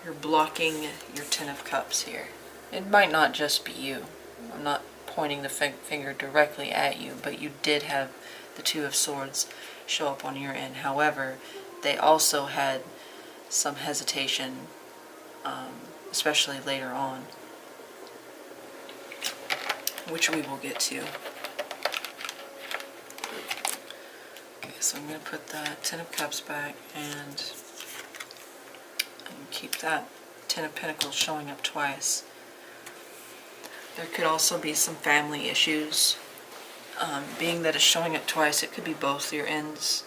You're blocking your Ten of Cups here. It might not just be you. I'm not pointing the finger directly at you, but you did have the Two of Swords show up on your end. However, they also had some hesitation, especially later on, which we will get to. Okay, so I'm going to put that Ten of Cups back and keep that Ten of Pentacles showing up twice. There could also be some family issues. Being that it's showing up twice, it could be both your ends.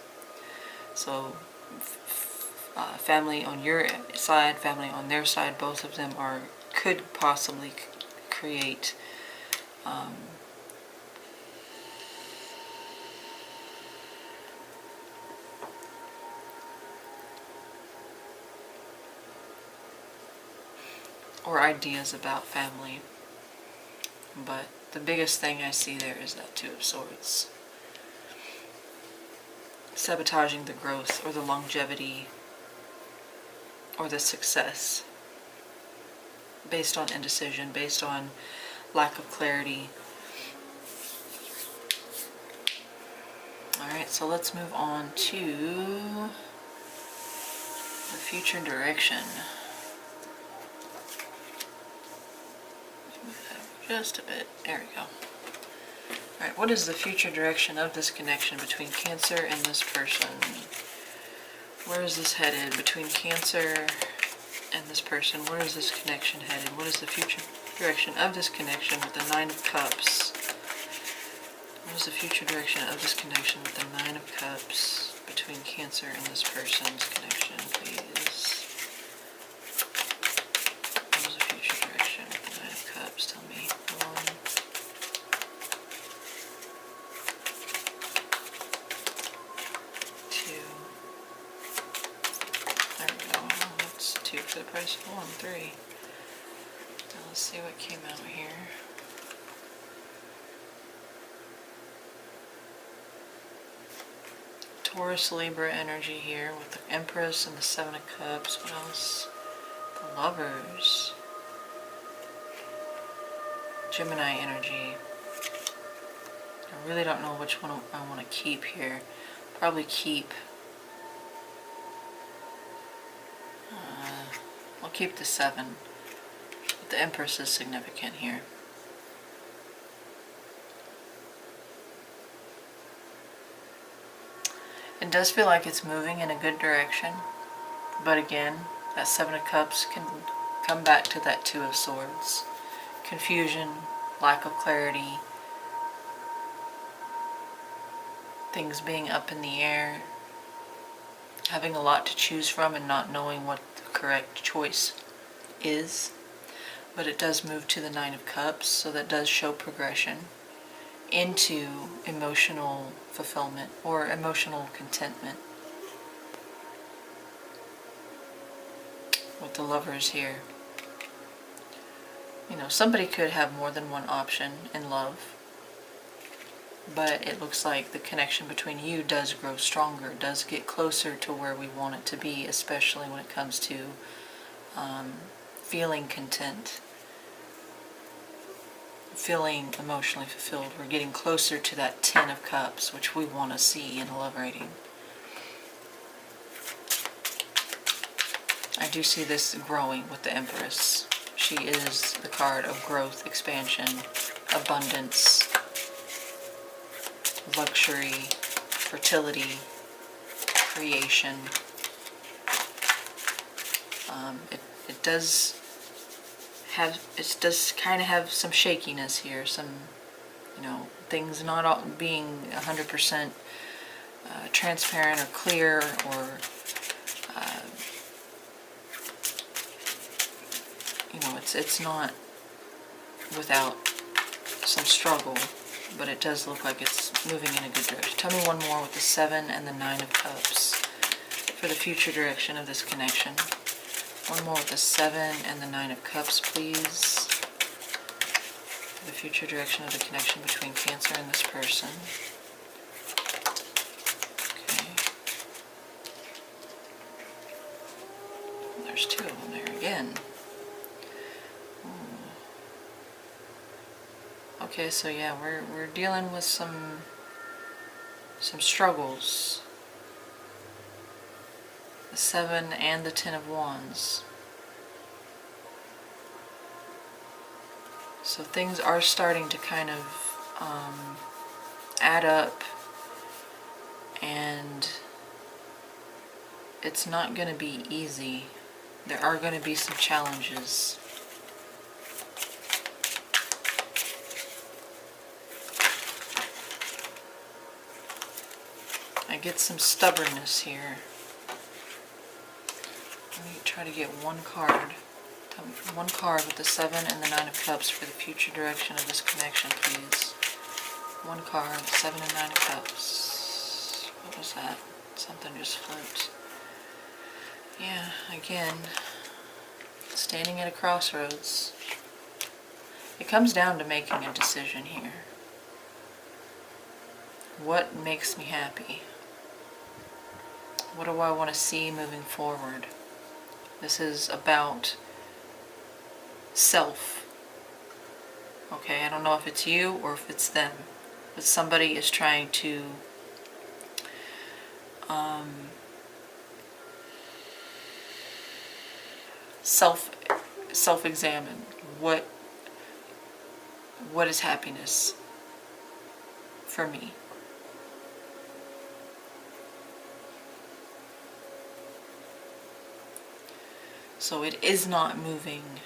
So family on your side, family on their side, both of them could possibly create or ideas about family. But the biggest thing I see there is that Two of Swords. Sabotaging the growth or the longevity or the success based on indecision, based on lack of clarity. Alright, so let's move on to the future direction. Just a bit. There we go. Alright, what is the future direction of this connection between Cancer and this person? Where is this headed between Cancer and this person? Where is this connection headed? What is the future direction of this connection with the Nine of Cups? What is the future direction of this connection with the Nine of Cups between Cancer and this person's connection, please? What is the future direction with the Nine of Cups? Tell me. 1, 2. There we go. Oh, that's 2 for the price of 1. 3. Now let's see what came out here. Taurus Libra energy here with the Empress and the Seven of Cups. What else? The Lovers. Gemini energy. I really don't know which one I want to keep here. Probably keep... I'll keep the 7. But the Empress is significant here. It does feel like it's moving in a good direction, but again, that Seven of Cups can come back to that Two of Swords. Confusion, lack of clarity, things being up in the air, having a lot to choose from and not knowing what the correct choice is. But it does move to the Nine of Cups, so that does show progression into emotional fulfillment or emotional contentment. With the Lovers here. You know, somebody could have more than one option in love, but it looks like the connection between you does grow stronger, does get closer to where we want it to be, especially when it comes to feeling content, feeling emotionally fulfilled. We're getting closer to that 10 of Cups, which we want to see in a love reading. I do see this growing with the Empress. She is the card of growth, expansion, abundance, luxury, fertility, creation. It does kind of have some shakiness here, some, things not all being 100% transparent or clear, or it's not without some struggle, but it does look like it's moving in a good direction. Tell me one more with the 7 and the 9 of Cups for the future direction of this connection. One more with the 7 and the 9 of Cups, please. For the future direction of the connection between Cancer and this person. Okay. There's 2 of them there again. Okay, so yeah, we're dealing with some struggles. The 7 and the 10 of Wands. So things are starting to kind of add up, and it's not going to be easy. There are going to be some challenges. I get some stubbornness here. Let me try to get one card. Tell me one card with the 7 and the 9 of Cups for the future direction of this connection, please. One card, 7 and 9 of Cups. What was that? Something just flipped. Yeah, again, standing at a crossroads. It comes down to making a decision here. What makes me happy? What do I want to see moving forward? This is about self. Okay, I don't know if it's you or if it's them, but somebody is trying to self-examine. What is happiness for me? So it is not moving.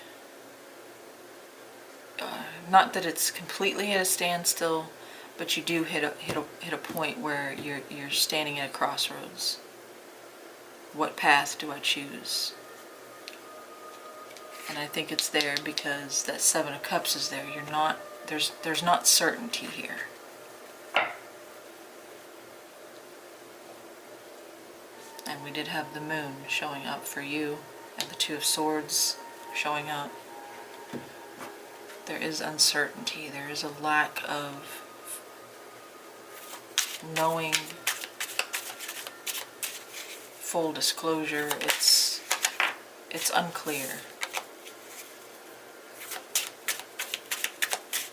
Not that it's completely at a standstill, but you do hit a point where you're standing at a crossroads. What path do I choose? And I think it's there because that 7 of Cups is there. There's not certainty here. And we did have the Moon showing up for you, and the 2 of Swords showing up. There is uncertainty. There is a lack of knowing, full disclosure. It's unclear.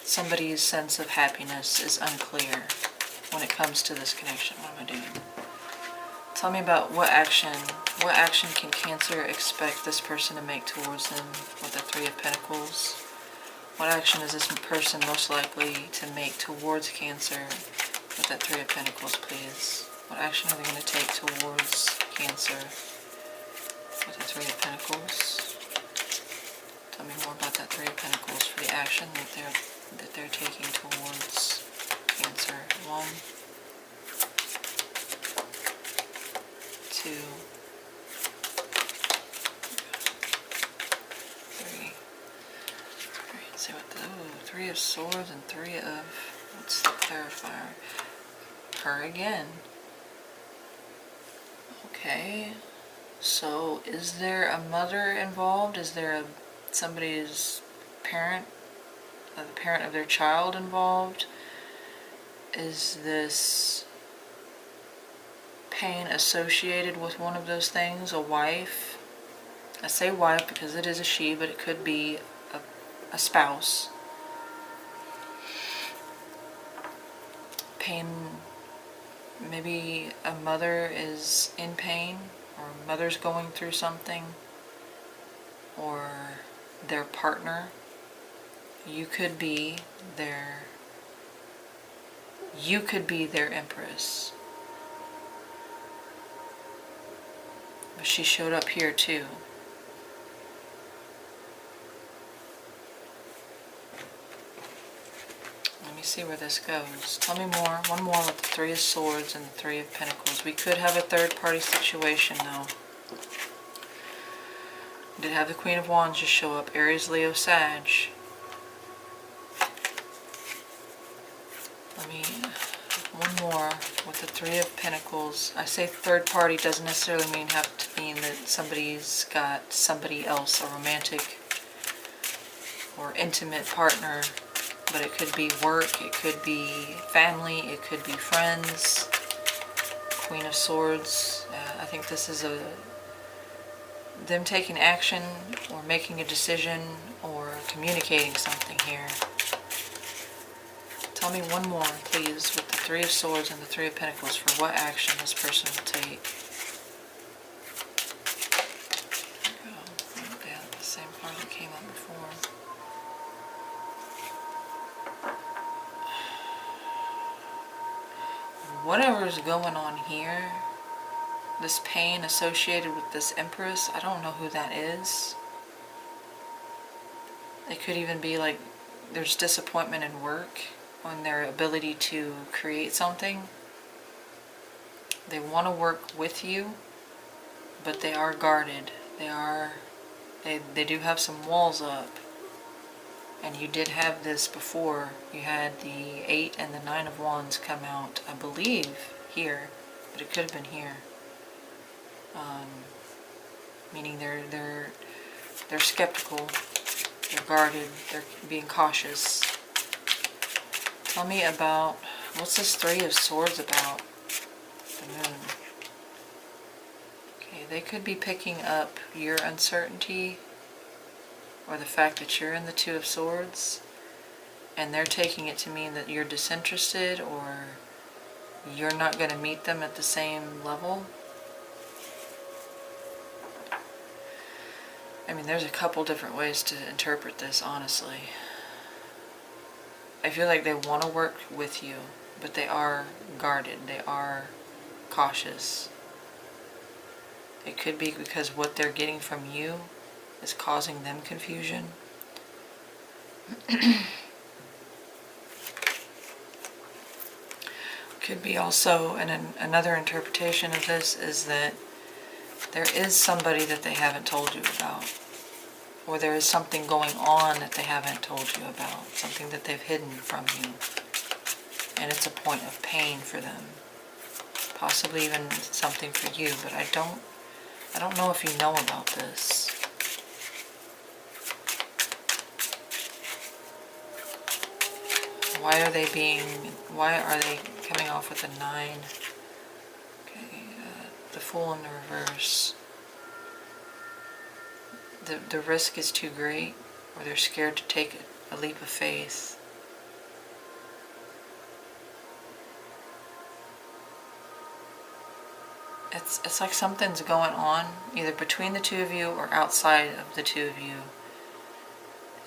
Somebody's sense of happiness is unclear when it comes to this connection. What am I doing? Tell me about what action can Cancer expect this person to make towards them with the 3 of Pentacles? What action is this person most likely to make towards Cancer with that 3 of Pentacles, please? What action are they going to take towards Cancer with the 3 of Pentacles? Tell me more about that 3 of Pentacles for the action that they're taking towards Cancer. 1, 2, 3. Let's see what the 3 of Swords and 3 of, what's the clarifier? Her again. Okay, so is there a mother involved? Is there somebody's parent, the parent of their child involved? Is this pain associated with one of those things? A wife? I say wife because it is a she, but it could be a spouse. pain, maybe a mother is in pain, or a mother's going through something, or their partner. You could be their empress. But she showed up here too. Let me see where this goes. Tell me more. One more with the Three of Swords and the Three of Pentacles. We could have a third-party situation though. We did have the Queen of Wands just show up. Aries, Leo, Sag. Let me... One more with the Three of Pentacles. I say third party doesn't necessarily have to mean that somebody's got somebody else, a romantic or intimate partner, but it could be work, it could be family, it could be friends. Queen of Swords. I think this is them taking action or making a decision or communicating something here. Tell me one more, please, with the Three of Swords and the Three of Pentacles for what action this person will take. There we go. Write down the same card that came up before. Whatever is going on here, this pain associated with this Empress, I don't know who that is. It could even be like there's disappointment in work on their ability to create something. They want to work with you, but they are guarded. They do have some walls up. And you did have this before. You had the 8 and the 9 of Wands come out, I believe, here, but it could have been here. Meaning they're skeptical, they're guarded, they're being cautious. Tell me about, what's this Three of Swords about? The Moon. Okay, they could be picking up your uncertainty or the fact that you're in the Two of Swords, and they're taking it to mean that you're disinterested or you're not going to meet them at the same level. I mean, there's a couple different ways to interpret this, honestly. I feel like they want to work with you, but they are guarded. They are cautious. It could be because what they're getting from you is causing them confusion. Could be also, and another interpretation of this is that there is somebody that they haven't told you about. Or there is something going on that they haven't told you about, something that they've hidden from you. And it's a point of pain for them. Possibly even something for you, but I don't know if you know about this. Why are they coming off with a 9? Okay, the Fool in the reverse. The risk is too great, or they're scared to take a leap of faith. It's like something's going on, either between the two of you or outside of the two of you.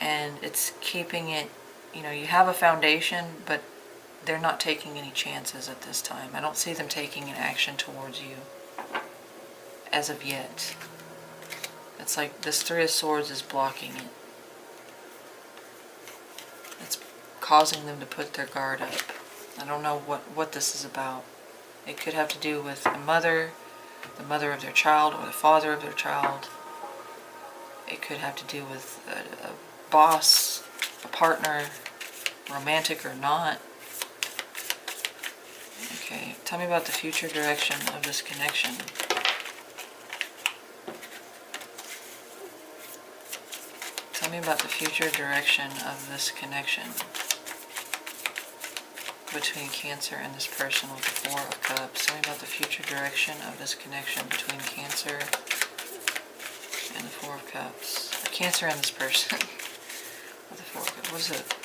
And it's keeping it, you have a foundation, but they're not taking any chances at this time. I don't see them taking an action towards you as of yet. It's like this Three of Swords is blocking it. It's causing them to put their guard up. I don't know what this is about. It could have to do with a mother, the mother of their child, or the father of their child. It could have to do with a boss, a partner, romantic or not. Okay, tell me about the future direction of this connection. Tell me about the future direction of this connection between Cancer and this person with the Four of Cups. Tell me about the future direction of this connection between Cancer and the Four of Cups. Or Cancer and this person with the Four of Cups. What is it?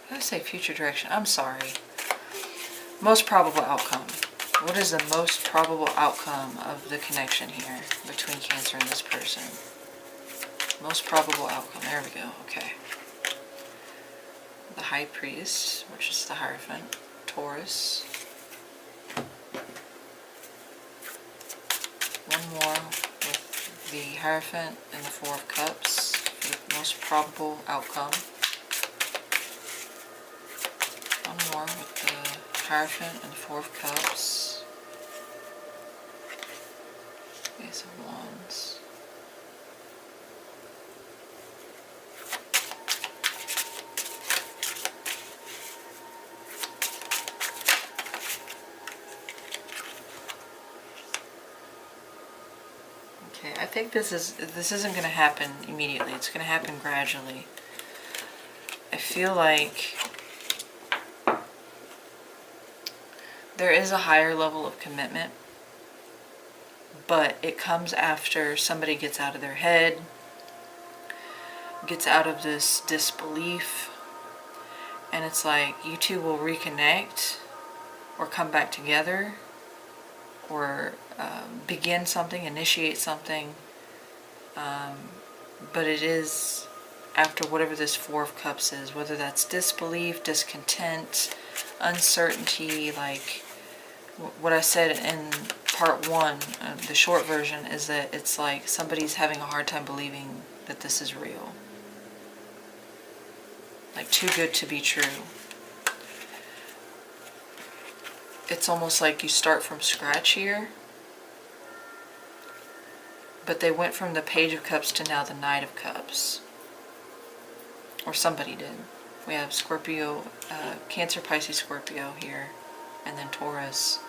Did I say future direction? I'm sorry. Most probable outcome. What is the most probable outcome of the connection here between Cancer and this person? Most probable outcome. There we go. Okay. The High Priest, which is the Hierophant. Taurus. One more with the Hierophant and the Four of Cups for the most probable outcome. One more with the Hierophant and the Four of Cups. Ace of Wands. Okay, I think this isn't going to happen immediately. It's going to happen gradually. I feel like there is a higher level of commitment, but it comes after somebody gets out of their head, gets out of this disbelief, and it's like you two will reconnect or come back together or begin something, initiate something, but it is after whatever this Four of Cups is, whether that's disbelief, discontent, uncertainty. Like what I said in part one, the short version, is that it's like somebody's having a hard time believing that this is real. Like too good to be true. It's almost like you start from scratch here. But they went from the Page of Cups to now the Knight of Cups. Or somebody did. We have Scorpio, Cancer, Pisces, Scorpio here. And then Taurus.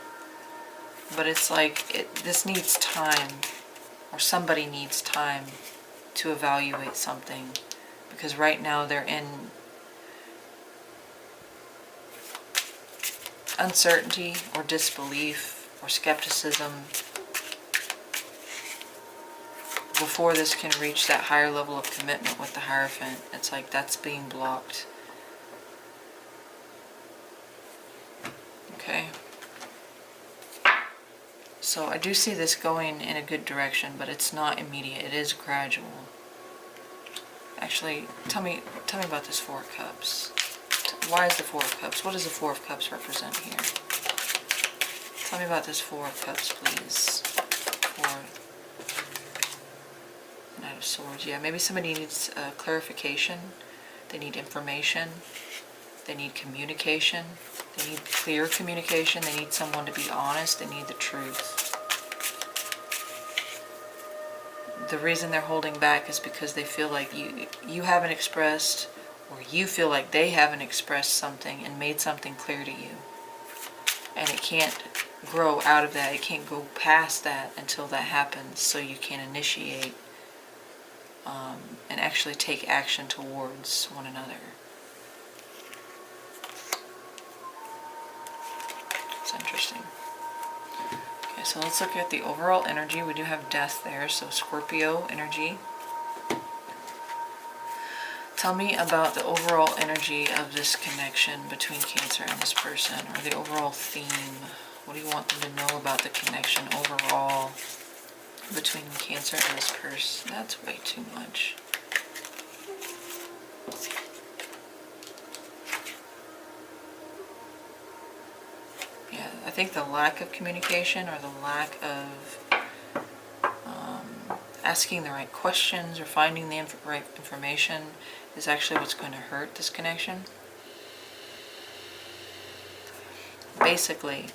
But it's like, this needs time. Or somebody needs time to evaluate something. Because right now they're in uncertainty or disbelief or skepticism before this can reach that higher level of commitment with the Hierophant. It's like that's being blocked. Okay. So I do see this going in a good direction, but it's not immediate. It is gradual. Actually, tell me about this Four of Cups. Why is the Four of Cups? What does the Four of Cups represent here? Tell me about this Four of Cups, please. Knight of Swords. Yeah, maybe somebody needs clarification. They need information. They need communication. They need clear communication. They need someone to be honest. They need the truth. The reason they're holding back is because they feel like you haven't expressed, or you feel like they haven't expressed something and made something clear to you. And it can't grow out of that. It can't go past that until that happens, so you can initiate and actually take action towards one another. It's interesting. Okay, so let's look at the overall energy. We do have Death there, so Scorpio energy. Tell me about the overall energy of this connection between Cancer and this person, or the overall theme. What do you want them to know about the connection overall between Cancer and this person? That's way too much. Yeah, I think the lack of communication, or the lack of asking the right questions or finding the right information is actually what's going to hurt this connection. Basically,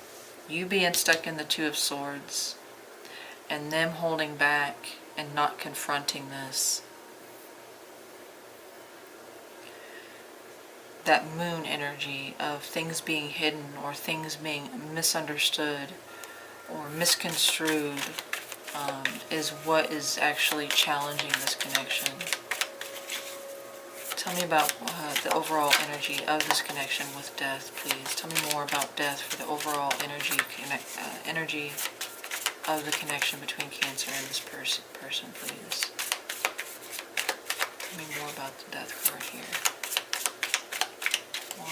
you being stuck in the Two of Swords and them holding back and not confronting this. That Moon energy of things being hidden or things being misunderstood or misconstrued is what is actually challenging this connection. Tell me about the overall energy of this connection with Death, please. Tell me more about Death for the overall energy of the connection between Cancer and this person, please. Tell me more about the Death card here. 1,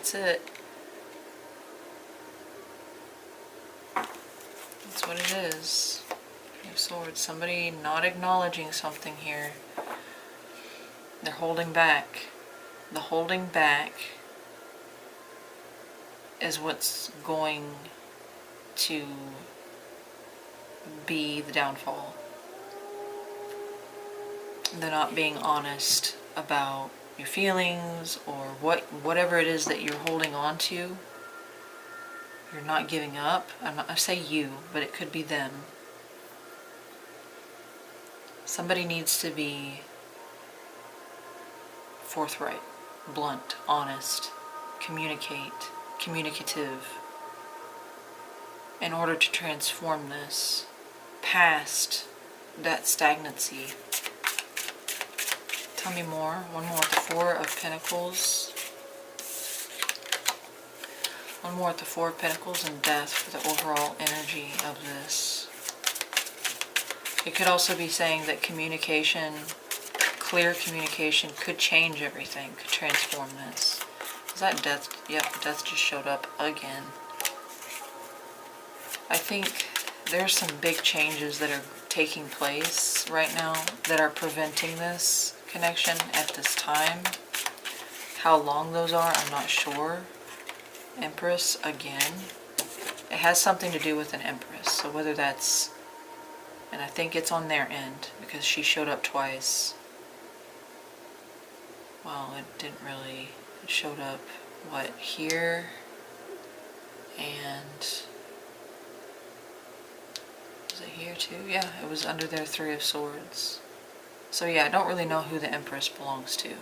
That's it. That's what it is. King of Swords. Somebody not acknowledging something here. They're holding back. The holding back is what's going to be the downfall. They're not being honest about your feelings or whatever it is that you're holding on to. You're not giving up. I say you, but it could be them. Somebody needs to be forthright, blunt, honest, communicative in order to transform this past that stagnancy. Tell me more. One more at the Four of Pentacles. One more at the Four of Pentacles and Death for the overall energy of this. It could also be saying that communication, clear communication, could change everything, could transform this. Is that Death? Yep, Death just showed up again. I think there's some big changes that are taking place right now that are preventing this connection at this time. How long those are, I'm not sure. Empress again. It has something to do with an Empress. So whether that's, and I think it's on their end because she showed up twice. Well, it didn't really. It showed up, what, here? And was it here too? Yeah, it was under their Three of Swords. So yeah, I don't really know who the Empress belongs to.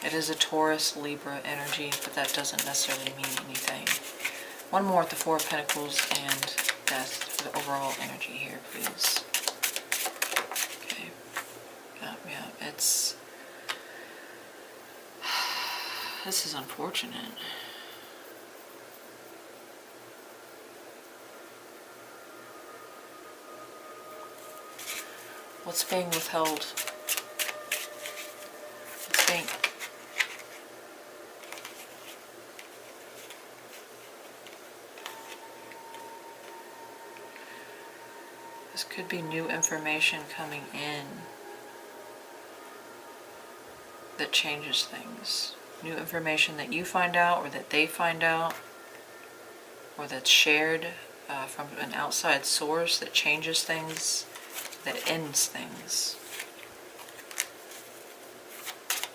It is a Taurus, Libra energy, but that doesn't necessarily mean anything. One more at the Four of Pentacles and Death for the overall energy here, please. Okay. Yeah, it's... This is unfortunate. What's being withheld? What's being... This could be new information coming in that changes things. New information that you find out or that they find out or that's shared from an outside source that changes things, that ends things.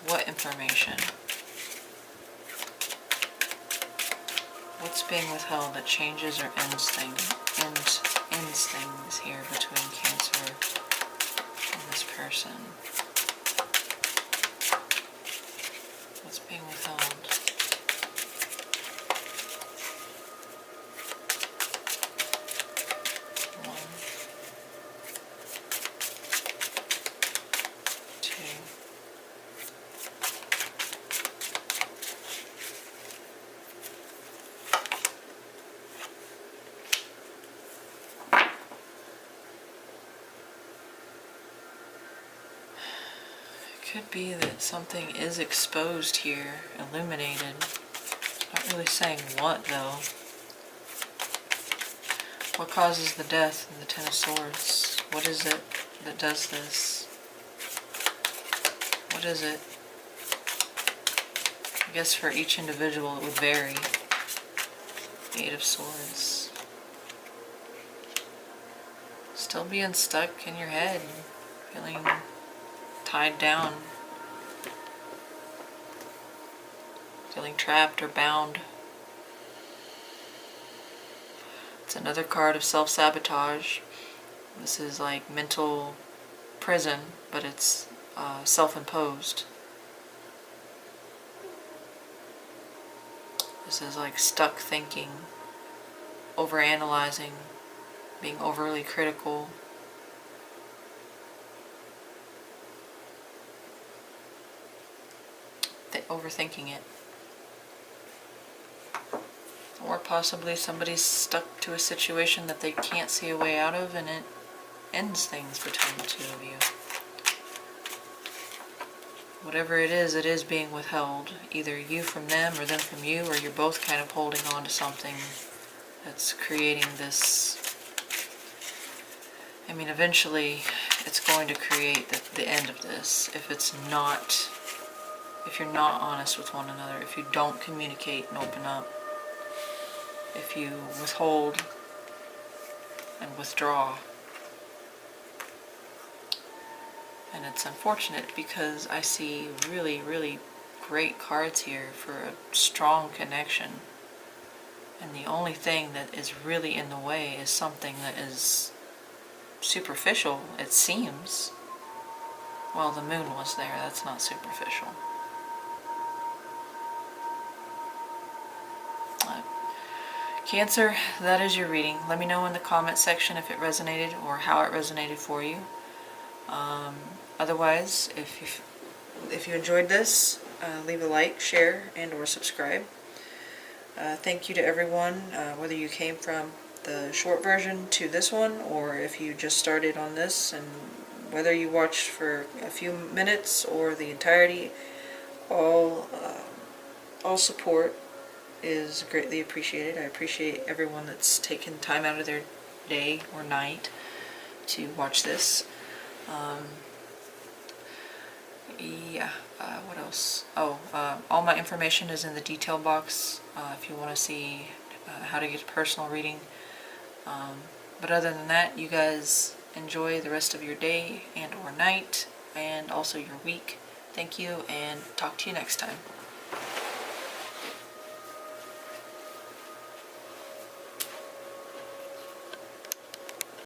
What information? What's being withheld that changes or ends things? Ends things here between Cancer and this person. What's being withheld? One, two. Could be that something is exposed here, illuminated. Not really saying what though. What causes the death in the Ten of Swords? What is it that does this? What is it? I guess for each individual it would vary. Eight of Swords. Still being stuck in your head, feeling tied down, feeling trapped or bound. It's another card of self-sabotage. This is like mental prison, but it's self-imposed. This is like stuck thinking, overanalyzing, being overly critical. Overthinking it. Or possibly somebody's stuck to a situation that they can't see a way out of and it ends things between the two of you. whatever it is being withheld. Either you from them or them from you, or you're both kind of holding on to something that's creating this. I mean, eventually it's going to create the end of this if you're not honest with one another, if you don't communicate and open up, if you withhold and withdraw. And it's unfortunate because I see really, really great cards here for a strong connection. And the only thing that is really in the way is something that is superficial, it seems. Well, the moon was there, that's not superficial. Cancer, that is your reading. Let me know in the comment section if it resonated or how it resonated for you. Otherwise, if you enjoyed this, leave a like, share, and or subscribe. Thank you to everyone, whether you came from the short version to this one, or if you just started on this, and whether you watched for a few minutes or the entirety, all support is greatly appreciated. I appreciate everyone that's taken time out of their day or night to watch this. What else? All my information is in the detail box if you want to see how to get a personal reading. But other than that, you guys enjoy the rest of your day and or night, and also your week. Thank you, and talk to you next time.